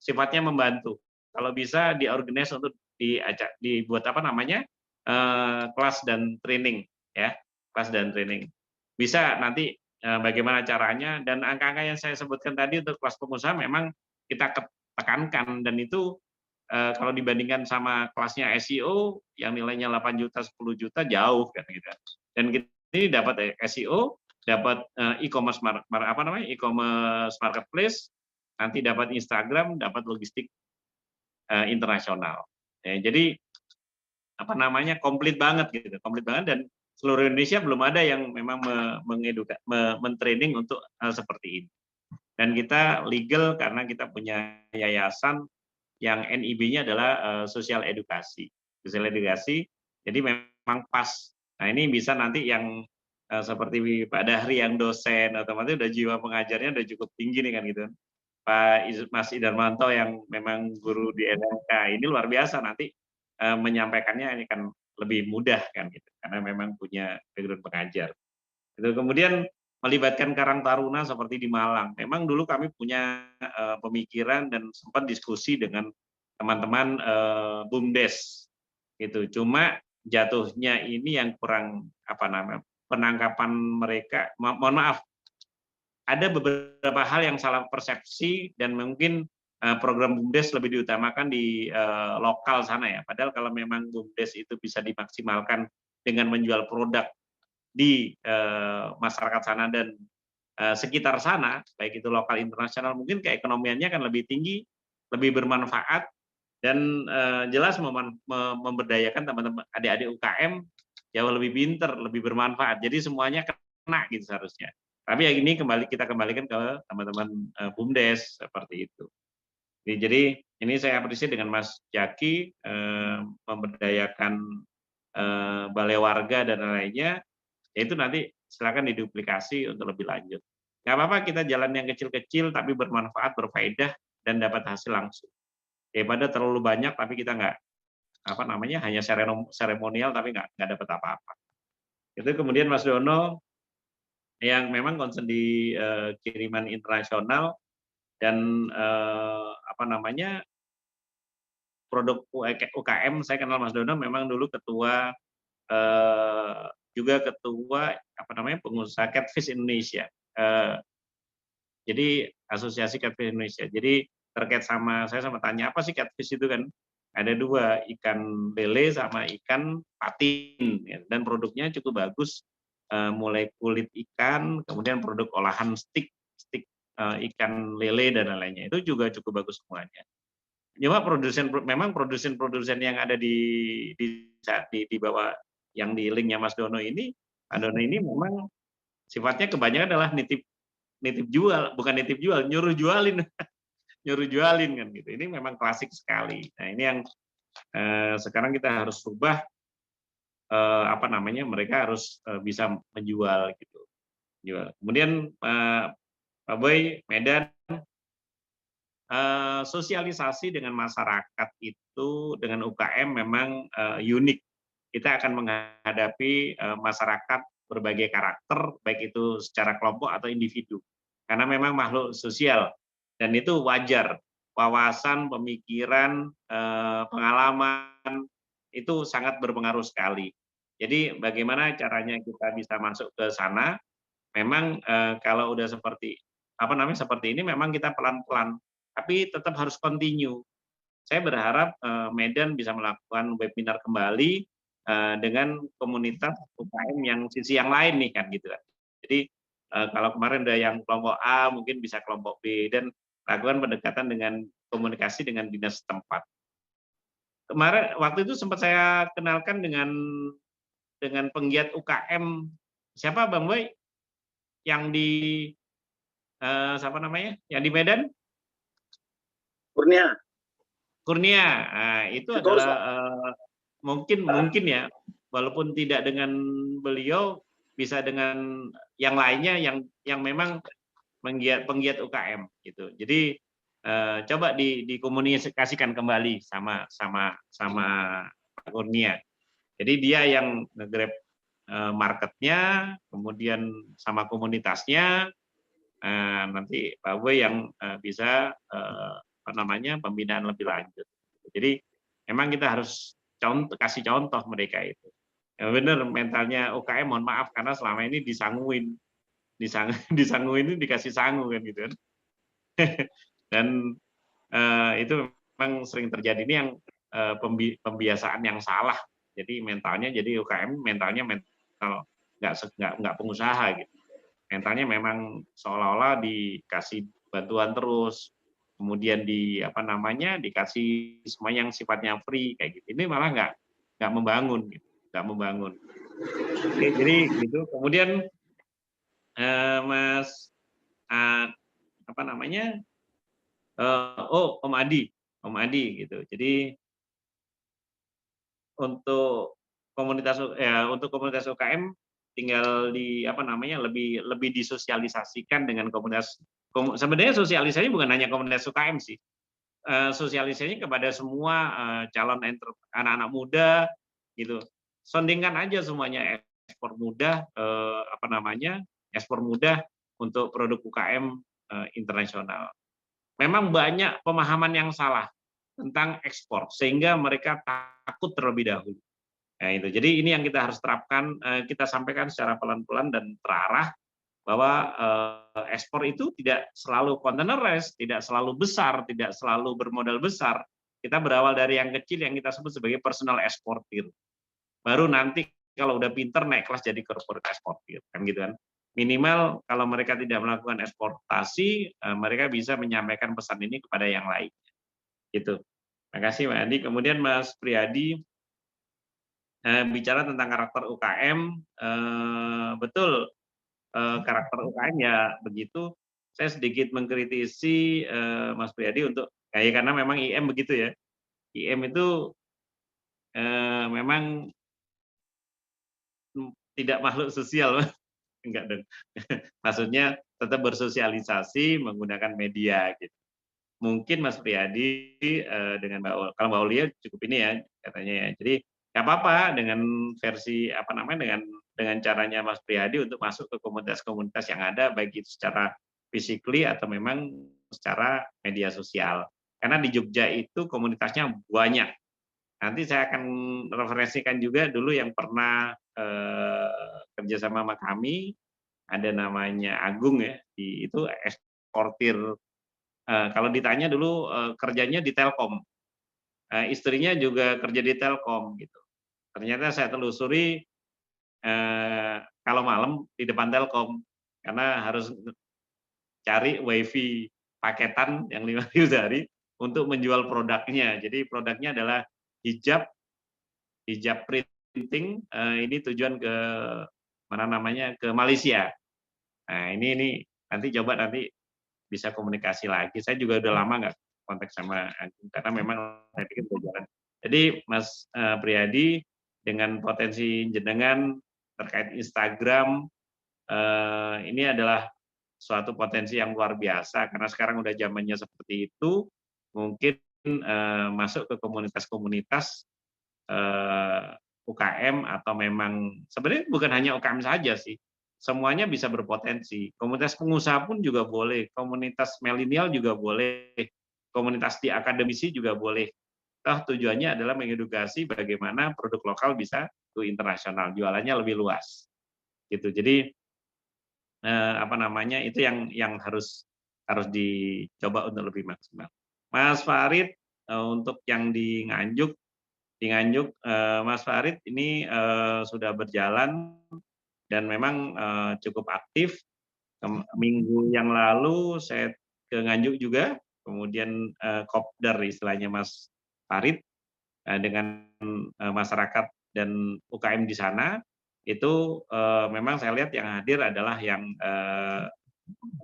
S6: sifatnya membantu. Kalau bisa diorganize untuk dibuat kelas dan training ya, kelas dan training. Bisa nanti bagaimana caranya, dan angka-angka yang saya sebutkan tadi untuk kelas pengusaha memang kita tekankan, dan itu kalau dibandingkan sama kelasnya SEO yang nilainya 8 juta 10 juta jauh kan gitu. Dan ini dapat SEO, dapat e-commerce e-commerce marketplace, nanti dapat Instagram, dapat logistik internasional. Ya, jadi komplit banget gitu, komplit banget, dan seluruh Indonesia belum ada yang memang mentraining untuk hal seperti ini. Dan kita legal karena kita punya yayasan yang NIB-nya adalah sosial edukasi. Jadi memang pas. Nah ini bisa nanti yang seperti Pak Dahri yang dosen, otomatis udah jiwa pengajarnya udah cukup tinggi nih kan gitu. Pak Mas Idarmanto yang memang guru di NLK, ini luar biasa, nanti menyampaikannya ini kan lebih mudah kan gitu, karena memang punya background pengajar. Itu kemudian melibatkan Karang Taruna seperti di Malang. Memang dulu kami punya pemikiran dan sempat diskusi dengan teman-teman BUMDes gitu. Cuma jatuhnya ini yang kurang penangkapan mereka. Mohon maaf, ada beberapa hal yang salah persepsi dan mungkin program BUMDes lebih diutamakan di lokal sana ya. Padahal kalau memang BUMDes itu bisa dimaksimalkan dengan menjual produk di masyarakat sana dan sekitar sana, baik itu lokal internasional, mungkin keekonomiannya akan lebih tinggi, lebih bermanfaat, dan jelas memberdayakan teman-teman adik-adik UKM jauh lebih pinter, lebih bermanfaat. Jadi semuanya kena gitu seharusnya. Tapi yang ini kita kembalikan ke teman-teman BUMDes seperti itu. Jadi ini saya apresiasi dengan Mas Jaki memberdayakan balai warga dan lainnya, yaitu nanti silakan diduplikasi untuk lebih lanjut. Nggak apa-apa kita jalan yang kecil-kecil tapi bermanfaat, berfaedah, dan dapat hasil langsung. Daripada terlalu banyak tapi kita nggak hanya seremonial tapi nggak dapat apa-apa. Itu kemudian Mas Dono yang memang concern di kiriman internasional dan produk UKM, saya kenal Mas Dono memang dulu ketua juga ketua apa namanya pengusaha Catfish Indonesia. Jadi Asosiasi Catfish Indonesia. Jadi terkait sama saya sama tanya apa sih catfish itu kan? Ada dua, ikan lele sama ikan patin, ya. Dan produknya cukup bagus, mulai kulit ikan, kemudian produk olahan stik ikan lele dan lain-lainnya itu juga cukup bagus semuanya. Cuma memang produsen yang ada di bawah yang di linknya Mas Dono ini, Mas Dono ini memang sifatnya kebanyakan adalah nitip jual, bukan nitip jual, nyuruh jualin. Nyuruh jualin kan gitu. Ini memang klasik sekali. Nah, ini yang sekarang kita harus rubah, apa namanya, mereka harus bisa menjual gitu. Jual. Kemudian Pak Boy, Medan, sosialisasi dengan masyarakat itu dengan UKM memang unik. Kita akan menghadapi masyarakat berbagai karakter, baik itu secara kelompok atau individu. Karena memang makhluk sosial. Dan itu wajar, wawasan, pemikiran, pengalaman, itu sangat berpengaruh sekali. Jadi bagaimana caranya kita bisa masuk ke sana, memang kalau udah seperti ini memang kita pelan-pelan, tapi tetap harus continue. Saya berharap Medan bisa melakukan webinar kembali dengan komunitas UKM yang sisi yang lain nih kan gitu kan. Jadi kalau kemarin ada yang kelompok A, mungkin bisa kelompok B, dan lakukan pendekatan dengan komunikasi dengan dinas setempat. Kemarin waktu itu sempat saya kenalkan dengan penggiat UKM siapa Bang Boy yang di siapa namanya? Yang di Medan? Kurnia. Nah, itu adalah mungkin ya, walaupun tidak dengan beliau, bisa dengan yang lainnya yang memang penggiat UKM gitu. Jadi coba dikomunikasikan kembali sama Pak Kurnia. Jadi dia yang nge-grab marketnya, kemudian sama komunitasnya, nanti Pak Boy yang bisa pembinaan lebih lanjut. Jadi memang kita harus kasih contoh mereka itu. Ya benar, mentalnya UKM, mohon maaf karena selama ini disanguin ini dikasih sangu kan gitu kan. Dan itu memang sering terjadi, ini yang pembiasaan yang salah. Jadi mentalnya, jadi UKM mentalnya mental nggak pengusaha gitu. Mentalnya memang seolah-olah dikasih bantuan terus, kemudian dikasih semua yang sifatnya free kayak gitu. Ini malah nggak membangun gitu. Nggak membangun. Oke, jadi gitu. Kemudian Mas Om Adi gitu. Jadi untuk komunitas UKM tinggal lebih disosialisasikan dengan komunitas. Sebenarnya sosialisasinya bukan hanya komunitas UKM sih. Sosialisasinya kepada semua calon anak-anak muda gitu. Sondingkan aja semuanya ekspor mudah ekspor mudah untuk produk UKM internasional. Memang banyak pemahaman yang salah tentang ekspor sehingga mereka takut terlebih dahulu. Nah, itu. Jadi ini yang kita harus terapkan, kita sampaikan secara pelan-pelan dan terarah bahwa ekspor itu tidak selalu containerized, tidak selalu besar, tidak selalu bermodal besar. Kita berawal dari yang kecil yang kita sebut sebagai personal eksportir. Baru nanti kalau udah pinter naik kelas jadi corporate eksportir, kan gitu kan. Minimal kalau mereka tidak melakukan eksportasi, mereka bisa menyampaikan pesan ini kepada yang lain. Gitu. Terima kasih Mas Adi. Kemudian Mas Priyadi bicara tentang karakter UKM, betul karakter UKM ya begitu. Saya sedikit mengkritisi Mas Priyadi untuk karena memang IM begitu ya. IM itu memang tidak makhluk sosial. Enggak dong. Maksudnya tetap bersosialisasi menggunakan media gitu. Mungkin Mas Priyadi dengan kalau Mbak Aulia cukup ini ya katanya ya. Jadi nggak apa-apa dengan versi dengan caranya Mas Priyadi untuk masuk ke komunitas-komunitas yang ada baik itu secara physically atau memang secara media sosial. Karena di Jogja itu komunitasnya banyak. Nanti saya akan referensikan juga dulu yang pernah kerjasama sama kami, ada namanya Agung ya, itu eksportir. Kalau ditanya dulu kerjanya di Telkom, istrinya juga kerja di Telkom gitu. Ternyata saya telusuri kalau malam di depan Telkom karena harus cari wifi paketan yang 5.000 sehari untuk menjual produknya. Jadi produknya adalah hijab printing. Ini tujuan ke mana namanya, ke Malaysia. Nah ini nanti coba nanti bisa komunikasi lagi. Saya juga udah lama nggak kontak sama Agung karena memang saya pikir berjalan. Jadi Mas Priyadi, dengan potensi jenengan terkait Instagram, ini adalah suatu potensi yang luar biasa karena sekarang udah zamannya seperti itu. Mungkin masuk ke komunitas-komunitas UKM atau memang sebenarnya bukan hanya UKM saja sih, semuanya bisa berpotensi. Komunitas pengusaha pun juga boleh, komunitas milenial juga boleh, komunitas di akademisi juga boleh. Toh tujuannya adalah mengedukasi bagaimana produk lokal bisa go internasional, jualannya lebih luas. Gitu. Jadi apa namanya, itu yang harus dicoba untuk lebih maksimal. Mas Farid, untuk yang di Nganjuk, Mas Farid ini sudah berjalan dan memang cukup aktif. Minggu yang lalu saya ke Nganjuk juga, kemudian kopdar istilahnya Mas Farid dengan masyarakat dan UKM di sana. Itu memang saya lihat yang hadir adalah yang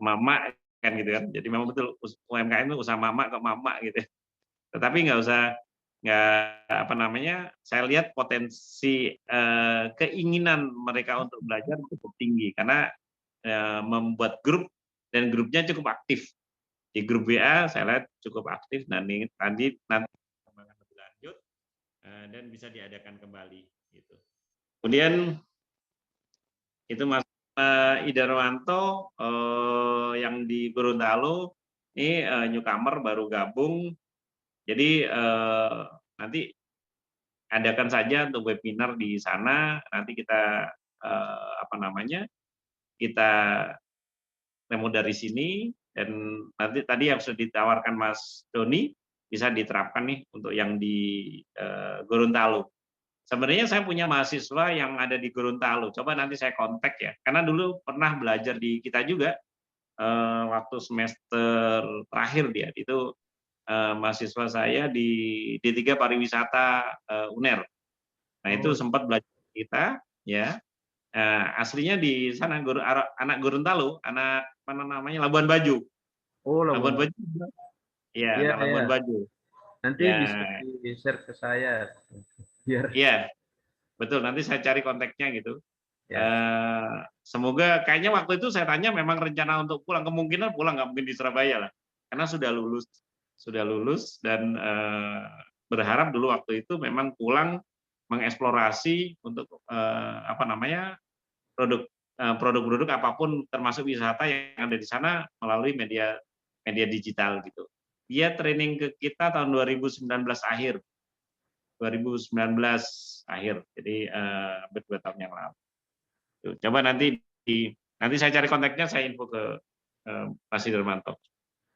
S6: mama kan gitu kan. Jadi memang betul UMKM itu usaha mama ke mama gitu. Tetapi nggak apa namanya, saya lihat potensi keinginan mereka untuk belajar cukup tinggi karena membuat grup dan grupnya cukup aktif. Di grup WA saya lihat cukup aktif dan nanti perkembangan lebih lanjut dan bisa diadakan kembali gitu. Kemudian itu Mas Idarwanto yang di Gorontalo ini newcomer baru gabung. Jadi nanti adakan saja untuk webinar di sana. Nanti kita apa namanya, kita demo dari sini dan nanti tadi yang sudah ditawarkan Mas Doni bisa diterapkan nih untuk yang di Gorontalo. Sebenarnya saya punya mahasiswa yang ada di Gorontalo. Coba nanti saya kontak ya, karena dulu pernah belajar di kita juga waktu semester terakhir dia itu mahasiswa saya di D3 Pariwisata UNER. Nah itu sempat belajar kita ya. Aslinya di sana anak Gorontalo, anak mana namanya Labuan Bajo.
S3: Oh,
S6: Labuan Bajo. Iya,
S3: Iya,
S6: Labuan Bajo.
S3: Nanti
S6: ya,
S3: bisa di-share ke saya. Biar.
S6: Iya, betul. Nanti saya cari kontaknya gitu.
S3: Ya.
S6: Semoga kayaknya waktu itu saya tanya memang rencana untuk pulang, kemungkinan pulang nggak mungkin di Surabaya lah, karena sudah lulus dan berharap dulu waktu itu memang pulang mengeksplorasi untuk apa namanya produk-produk apapun termasuk wisata yang ada di sana melalui media digital gitu. Dia training ke kita tahun 2019 akhir. 2019 akhir. Jadi hampir 2 tahun yang lalu. Coba nanti saya cari kontaknya, saya info ke Mas Idarwanto.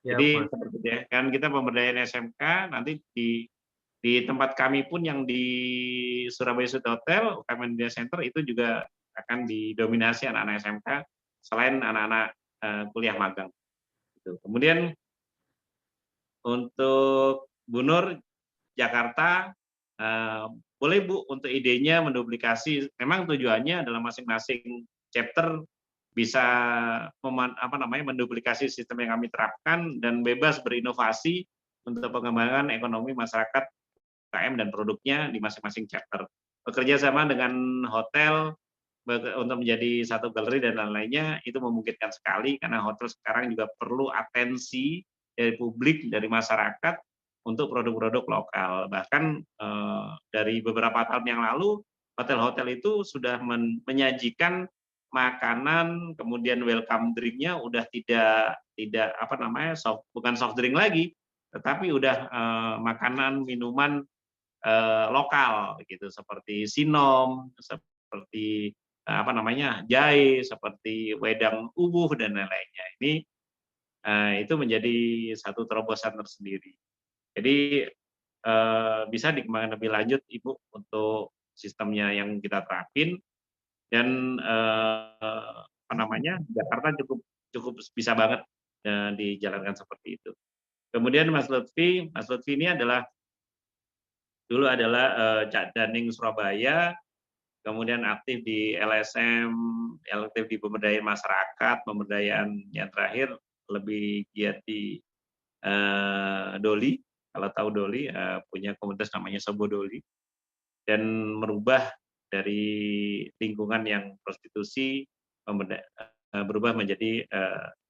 S6: Jadi seperti itu ya, kan kita pemberdayaan SMK nanti di tempat kami pun yang di Surabaya Sud Hotel, UKM Media Center itu juga akan didominasi anak-anak SMK selain anak-anak kuliah magang. Kemudian untuk Bu Nur Jakarta, boleh Bu untuk idenya menduplikasi. Memang tujuannya adalah masing-masing chapter bisa menduplikasi sistem yang kami terapkan dan bebas berinovasi untuk pengembangan ekonomi masyarakat UKM dan produknya di masing-masing chapter. Bekerja sama dengan hotel untuk menjadi satu galeri dan lain-lainnya itu memungkinkan sekali karena hotel sekarang juga perlu atensi dari publik, dari masyarakat untuk produk-produk lokal. Bahkan dari beberapa tahun yang lalu hotel-hotel itu sudah menyajikan makanan, kemudian welcome drink-nya udah tidak bukan soft drink lagi, tetapi udah makanan, minuman lokal gitu, seperti sinom, seperti apa namanya, jahe, seperti wedang ubuh dan lain-lainnya. Ini itu menjadi satu terobosan tersendiri. Jadi bisa dikembangkan lebih lanjut Ibu untuk sistemnya yang kita terapin, dan apa namanya, Jakarta cukup bisa banget dijalankan seperti itu. Kemudian Mas Lutfi ini dulu adalah Cak Daning Surabaya, kemudian aktif di LSM, aktif di pemberdayaan masyarakat, pemberdayaan yang terakhir lebih giat di Doli, kalau tahu Doli, punya komunitas namanya Sobo Doli, dan merubah dari lingkungan yang prostitusi, berubah menjadi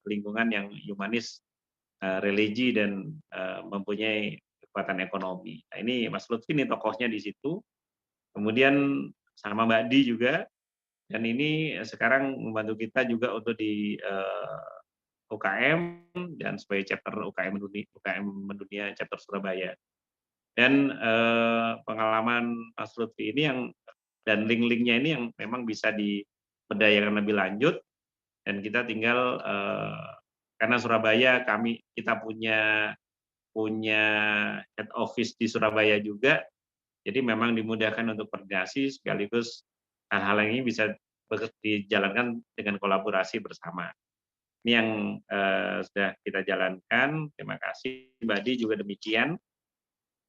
S6: lingkungan yang humanis, religi, dan mempunyai kekuatan ekonomi. Nah, ini Mas Lutfi ini tokohnya di situ. Kemudian sama Mbak Di juga, dan ini sekarang membantu kita juga untuk di UKM dan sebagai chapter UKM Mendunia chapter Surabaya. Dan pengalaman Mas Lutfi ini dan link-linknya ini yang memang bisa diberdayakan lebih lanjut, dan kita tinggal karena Surabaya kita punya head office di Surabaya juga, jadi memang dimudahkan untuk koordinasi, sekaligus hal-hal ini bisa dijalankan dengan kolaborasi bersama. Ini yang sudah kita jalankan. Terima kasih. Mbak Di juga demikian.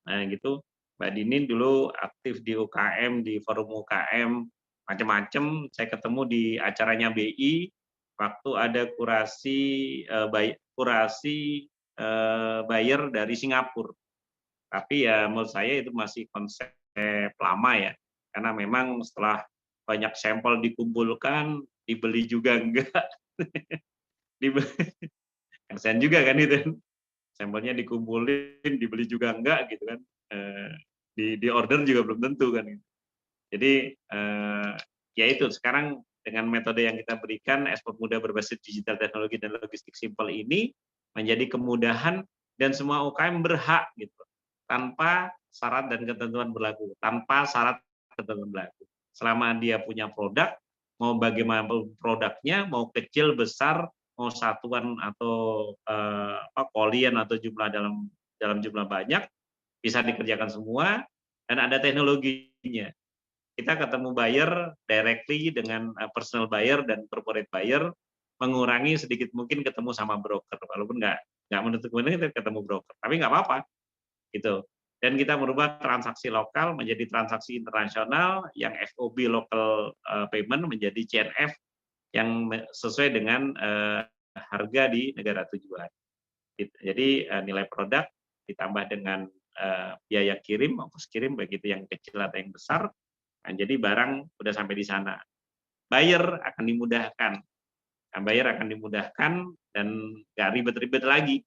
S6: Nah, gitu. Mbak Dini dulu aktif di UKM, di forum UKM, macam-macam. Saya ketemu di acaranya BI, waktu ada kurasi buyer dari Singapura. Tapi ya menurut saya itu masih konsep lama ya, karena memang setelah banyak sampel dikumpulkan, dibeli juga enggak. Kasihan juga kan itu, sampelnya dikumpulin, dibeli juga enggak gitu kan, di order juga belum tentu kan. Jadi ya itu, sekarang dengan metode yang kita berikan, ekspor mudah berbasis digital teknologi dan logistik simpel ini menjadi kemudahan, dan semua UKM berhak gitu, tanpa syarat dan ketentuan berlaku, selama dia punya produk, mau bagaimana produknya, mau kecil besar, mau satuan atau kolian atau jumlah dalam jumlah banyak, bisa dikerjakan semua, dan ada teknologinya. Kita ketemu buyer directly dengan personal buyer dan corporate buyer, mengurangi sedikit mungkin ketemu sama broker, walaupun nggak menutup kemungkinan kita ketemu broker, tapi nggak apa-apa gitu. Dan kita merubah transaksi lokal menjadi transaksi internasional, yang FOB local payment menjadi CNF yang sesuai dengan harga di negara tujuan. Jadi nilai produk ditambah dengan biaya kirim, ongkos kirim, baik itu yang kecil atau yang besar. Nah, jadi barang udah sampai di sana. Buyer akan dimudahkan, dan nggak ribet-ribet lagi.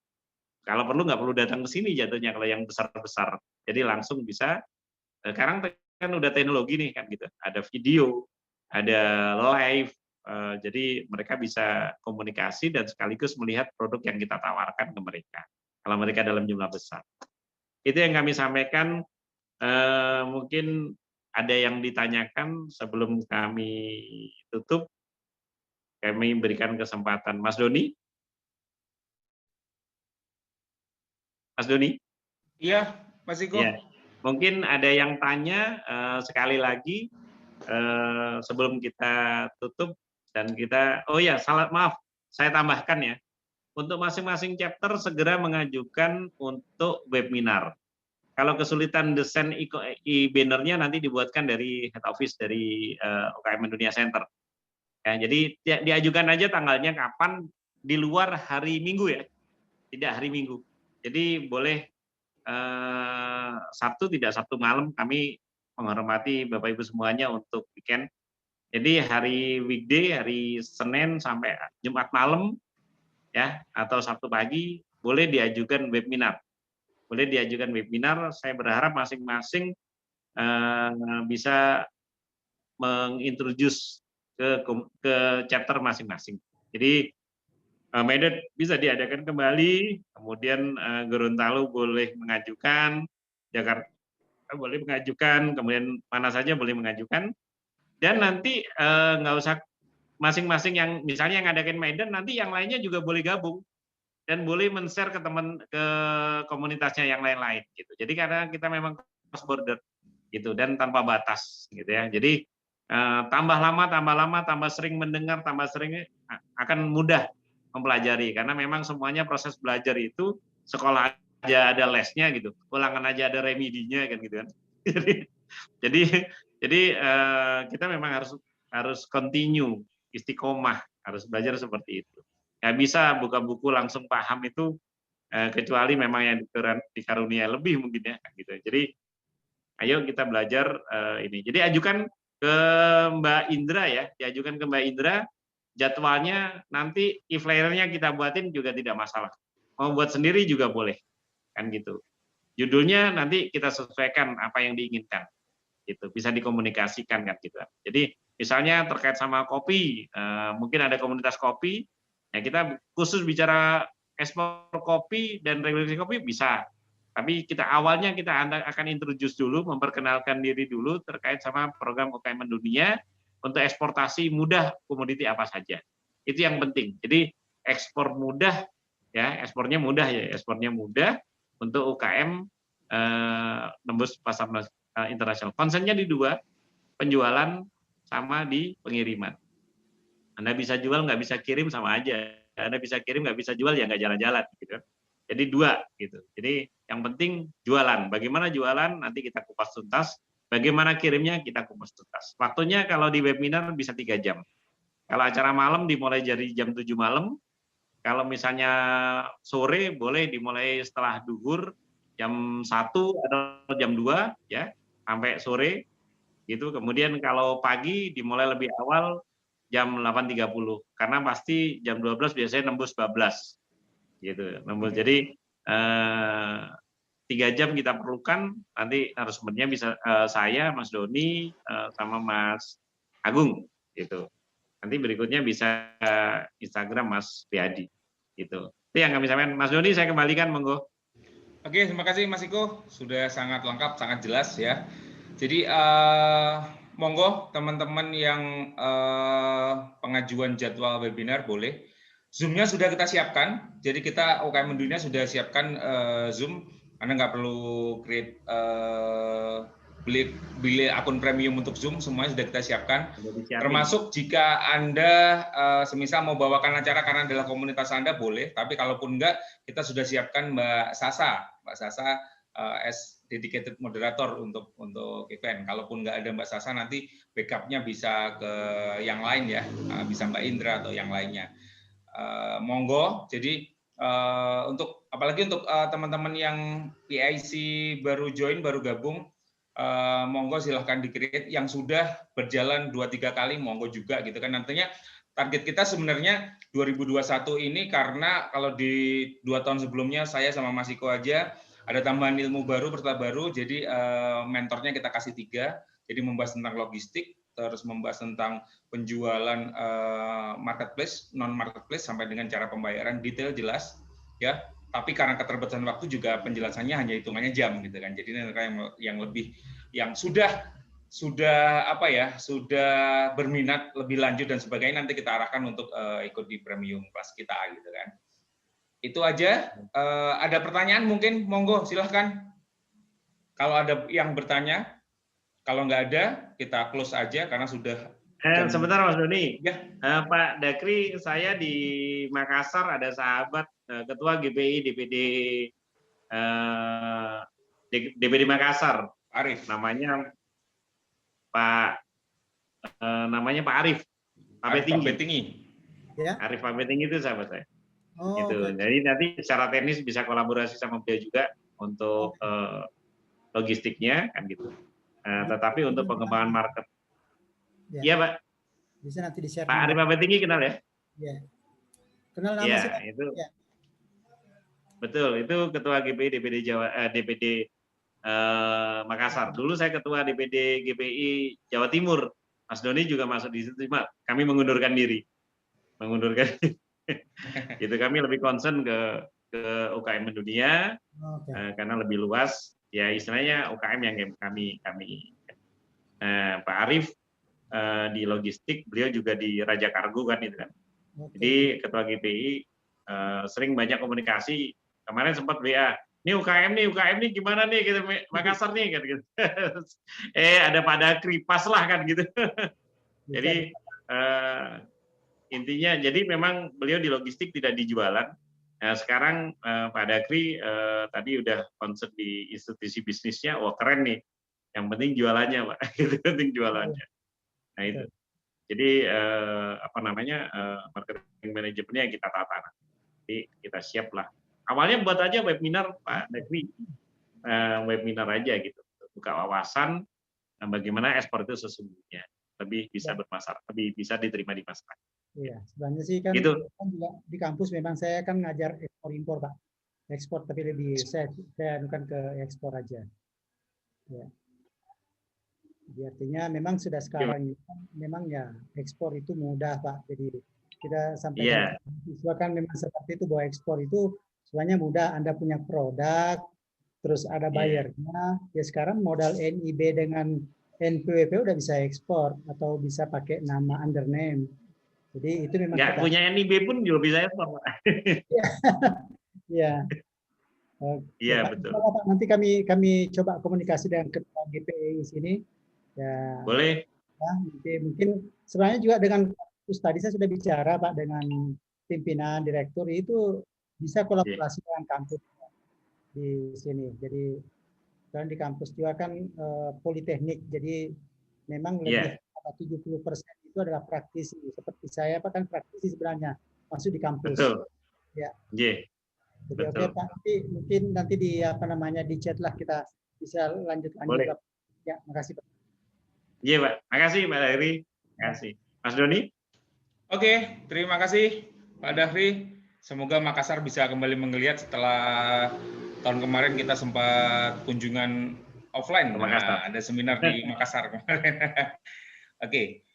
S6: Kalau perlu nggak perlu datang ke sini jatuhnya kalau yang besar-besar. Jadi langsung bisa. Sekarang kan udah teknologi nih kan gitu. Ada video, ada live. Jadi mereka bisa komunikasi dan sekaligus melihat produk yang kita tawarkan ke mereka. Kalau mereka dalam jumlah besar. Itu yang kami sampaikan. Mungkin ada yang ditanyakan sebelum kami tutup. Kami berikan kesempatan Mas Doni. Mas Doni?
S2: Iya, Mas Iko.
S6: Ya. Mungkin ada yang tanya sekali lagi sebelum kita tutup, dan kita, maaf, saya tambahkan ya. Untuk masing-masing chapter segera mengajukan untuk webinar. Kalau kesulitan desain e-bannernya nanti dibuatkan dari head office dari UKM Mendunia Center. Ya, jadi diajukan aja tanggalnya kapan, di luar hari Minggu ya, tidak hari Minggu. Jadi boleh Sabtu, tidak Sabtu malam, kami menghormati Bapak Ibu semuanya untuk weekend. Jadi hari weekday, hari Senin sampai Jumat malam ya, atau Sabtu pagi boleh diajukan webinar. Saya berharap masing-masing bisa mengintroduce ke chapter masing-masing. Jadi Medan bisa diadakan kembali, kemudian Gorontalo boleh mengajukan, Jakarta boleh mengajukan, kemudian mana saja boleh mengajukan, dan nanti nggak usah masing-masing yang misalnya yang ngadakan Medan, nanti yang lainnya juga boleh gabung dan boleh men-share ke komunitasnya yang lain-lain gitu. Jadi karena kita memang cross border gitu dan tanpa batas gitu ya. Jadi tambah lama, tambah sering mendengar, tambah sering akan mudah mempelajari karena memang semuanya proses belajar itu sekolah aja ada lesnya gitu, ulangan aja ada remedinya kan gitu kan. jadi jadi kita memang harus continue, istiqomah, harus belajar seperti itu. Nggak bisa buka buku langsung paham itu kecuali memang yang dikarunia lebih mungkin ya gitu. Jadi ayo kita belajar ini. Jadi ajukan ke Mbak Indra ya, diajukan ke Mbak Indra, jadwalnya nanti e-flyernya kita buatin juga tidak masalah. Mau buat sendiri juga boleh, kan gitu. Judulnya nanti kita sesuaikan apa yang diinginkan, gitu. Bisa dikomunikasikan kan gitu. Jadi misalnya terkait sama kopi, mungkin ada komunitas kopi, ya kita khusus bicara ekspor kopi dan regulasi kopi bisa. Tapi awalnya kita akan introduce dulu, memperkenalkan diri dulu terkait sama program UKM Mendunia untuk eksportasi mudah komoditi apa saja. Itu yang penting. Jadi ekspor mudah ya, ekspornya mudah untuk UKM nembus pasar internasional. Konsennya di dua, penjualan sama di pengiriman. Anda bisa jual, nggak bisa kirim sama aja. Anda bisa kirim, nggak bisa jual, ya nggak jalan-jalan. Gitu. Jadi dua gitu. Jadi yang penting jualan. Bagaimana jualan nanti kita kupas tuntas. Bagaimana kirimnya kita kupas tuntas. Waktunya kalau di webinar bisa 3 jam. Kalau acara malam dimulai dari jam 7 malam. Kalau misalnya sore boleh dimulai setelah duhur jam 1 atau jam 2 ya sampai sore gitu. Kemudian kalau pagi dimulai lebih awal jam 8.30 karena pasti jam 12 biasanya nembus 12. Gitu. Jadi 3 jam kita perlukan, nanti narasumbernya bisa saya, Mas Doni, sama Mas Agung, gitu. Nanti berikutnya bisa Instagram Mas Priadi, gitu. Itu yang kami sampaikan. Mas Doni, saya kembalikan, monggo.
S2: Oke, terima kasih Mas Iko, sudah sangat lengkap, sangat jelas ya. Jadi monggo teman-teman yang pengajuan jadwal webinar boleh. Zoom-nya sudah kita siapkan, jadi kita UKM Mendunia sudah siapkan Zoom. Anda nggak perlu create beli akun premium untuk Zoom, semuanya sudah kita siapkan. Termasuk jika Anda semisal mau bawakan acara karena adalah komunitas Anda boleh, tapi kalaupun enggak, kita sudah siapkan Mbak Sasa as dedicated moderator untuk event. Kalaupun nggak ada Mbak Sasa, nanti backupnya bisa ke yang lain ya, bisa Mbak Indra atau yang lainnya. Monggo. Jadi apalagi untuk teman-teman yang PIC baru join, baru gabung, monggo silahkan di-create. Yang sudah berjalan 2-3 kali, monggo juga gitu kan. Nantinya target kita sebenarnya 2021 ini, karena kalau di 2 tahun sebelumnya saya sama Mas Iko aja ada tambahan ilmu baru, peserta baru, jadi mentornya kita kasih 3, jadi membahas tentang logistik, terus membahas tentang penjualan marketplace, non marketplace sampai dengan cara pembayaran detail jelas ya. Tapi karena keterbatasan waktu juga penjelasannya hanya hitungannya jam gitu kan. Jadi ini yang lebih yang sudah berminat lebih lanjut dan sebagainya, nanti kita arahkan untuk ikut di premium kelas kita gitu kan. Itu aja. Ada pertanyaan mungkin, monggo silahkan. Kalau ada yang bertanya. Kalau nggak ada, kita close aja karena sudah.
S6: Sebentar Mas Doni. Ya. Pak Dakri, saya di Makassar ada sahabat Ketua GPI DPD Makassar.
S2: Arif.
S6: Namanya Pak Arif. Pabetinggi. Ya? Arif Pabetinggi itu sahabat saya. Oh, gitu. Okay. Jadi nanti secara teknis bisa kolaborasi sama beliau juga untuk logistiknya kan gitu. Tetapi untuk pengembangan market, iya Pak.
S8: Bisa nanti di-share.
S6: Pak Arif Pabetinggi kenal ya?
S8: Iya. Kenal nama
S6: ya,
S8: sih Pak?
S6: Itu. Ya. Betul, itu Ketua GPI DPD Makassar. Dulu saya Ketua DPD GPI Jawa Timur. Mas Doni juga masuk di situ, kami mengundurkan diri. Itu kami lebih concern ke UKM dunia
S8: Oke.
S6: karena lebih luas. Ya istilahnya UKM yang kami Pak Arief di logistik, beliau juga di Raja Kargo kan itu kan.
S8: Oke.
S6: Jadi ketua GPI sering banyak komunikasi. Kemarin sempat WA, ini UKM nih gimana nih gitu, Makassar nih kan gitu. Ada pada kripas lah kan gitu. Jadi intinya jadi memang beliau di logistik tidak di jualan. Nah, sekarang Pak Dakri tadi udah concern di institusi bisnisnya, wah keren nih. Yang penting jualannya, Pak. Itu penting jualannya. Nah itu. Jadi marketing manajemennya yang kita tata. Jadi kita siap lah. Awalnya buat aja webinar Pak Dakri, webinar aja gitu, buka wawasan bagaimana ekspor itu sesungguhnya lebih bisa bermasyarakat, lebih bisa diterima di masyarakat.
S8: Iya, sebenarnya sih kan,
S6: Gitu.
S8: kan juga di kampus memang saya kan ngajar ekspor impor Pak. Ekspor tapi lebih saya anukan ke ekspor aja. Ya. Jadi artinya memang sudah sekarang ini kan memang ya ekspor itu mudah Pak. Jadi kita sampaikan siswa kan memang seperti itu bahwa ekspor itu sebenarnya mudah. Anda punya produk, terus ada bayarnya. Ya sekarang modal NIB dengan NPWP udah bisa ekspor atau bisa pakai nama under name. Jadi itu memang
S6: nggak punya NIB pun juga bisa ekspor.
S8: Iya.
S6: Iya
S8: Pak,
S6: betul.
S8: Pak, nanti kami coba komunikasi dengan ketua GPI sini. Ya.
S6: Boleh.
S8: Ya, mungkin sebenarnya juga dengan tadi saya sudah bicara Pak dengan pimpinan direktur itu bisa kolaborasi dengan kampus di sini. Jadi dan di kampus juga kan politeknik. Jadi memang lebih 70% itu adalah praktisi. Seperti saya Pak kan praktisi sebenarnya masuk di kampus.
S6: Betul.
S8: Ya.
S6: Jadi
S8: oke Pak, mungkin nanti di di chat lah kita bisa lanjut.
S6: Boleh.
S8: Ya, makasih Pak.
S6: Iya Pak, makasih Pak Dakri. Makasih. Mas Doni?
S2: Oke, terima kasih Pak Dakri. Semoga Makassar bisa kembali menggeliat setelah tahun kemarin kita sempat kunjungan offline. Nah, ada seminar di Makassar kemarin. Oke.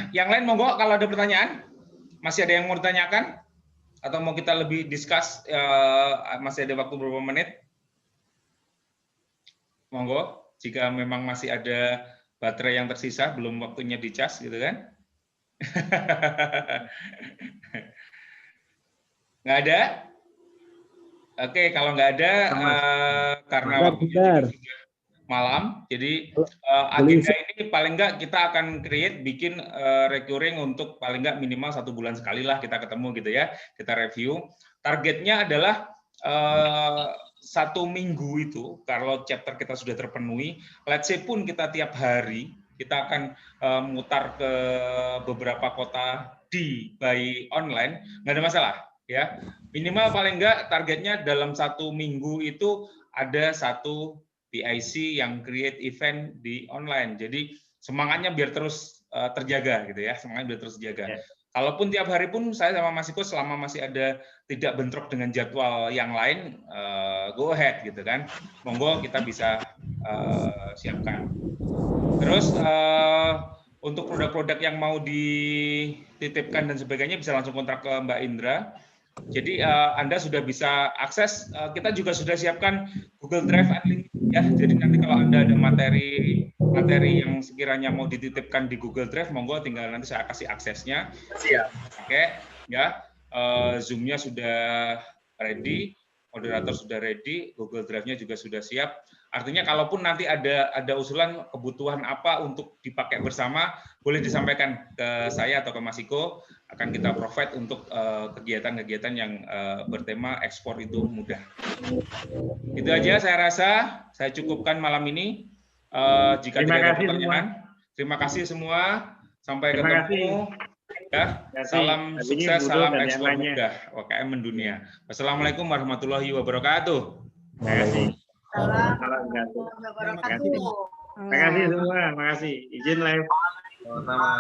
S2: Yang lain monggo kalau ada pertanyaan. Masih ada yang mau ditanyakan? Atau mau kita lebih discuss, masih ada waktu beberapa menit? Monggo, jika memang masih ada baterai yang tersisa, belum waktunya dicas gitu kan? Nggak ada? Oke, kalau nggak ada, karena waktunya juga sudah malam, jadi agenda ini paling nggak kita akan bikin recurring untuk paling nggak minimal 1 bulan sekali lah kita ketemu gitu ya, kita review. Targetnya adalah 1 minggu itu kalau chapter kita sudah terpenuhi, let's say pun kita tiap hari kita akan mutar ke beberapa kota by online, nggak ada masalah ya. Minimal paling nggak targetnya dalam 1 minggu itu ada 1 PIC yang create event di online. Jadi semangatnya biar terus terjaga gitu ya, semangatnya biar terus terjaga. Kalaupun tiap hari pun saya sama Mas Iko selama masih ada tidak bentrok dengan jadwal yang lain, go ahead gitu kan. Monggo kita bisa siapkan. Terus untuk produk-produk yang mau dititipkan dan sebagainya bisa langsung kontak ke Mbak Indra. Jadi Anda sudah bisa akses, kita juga sudah siapkan Google Drive admin ya. Jadi nanti kalau Anda ada materi yang sekiranya mau dititipkan di Google Drive, monggo tinggal nanti saya kasih aksesnya. Siap. Oke, ya. Zoom-nya sudah ready, moderator sudah ready, Google Drive-nya juga sudah siap. Artinya kalaupun nanti ada usulan kebutuhan apa untuk dipakai bersama, boleh disampaikan ke saya atau ke Mas Iko, akan kita provide untuk kegiatan-kegiatan yang bertema ekspor itu mudah. Itu aja saya rasa, saya cukupkan malam ini. Jika tidak ada pertanyaan, terima kasih semua. Sampai ketemu. Ya, salam sukses, salam ekspor mudah, UKM mendunia. Wassalamualaikum warahmatullahi wabarakatuh.
S6: Terima kasih.
S7: Terima kasih.
S6: Terima kasih semua, terima kasih. Izin live.
S3: Sama-sama.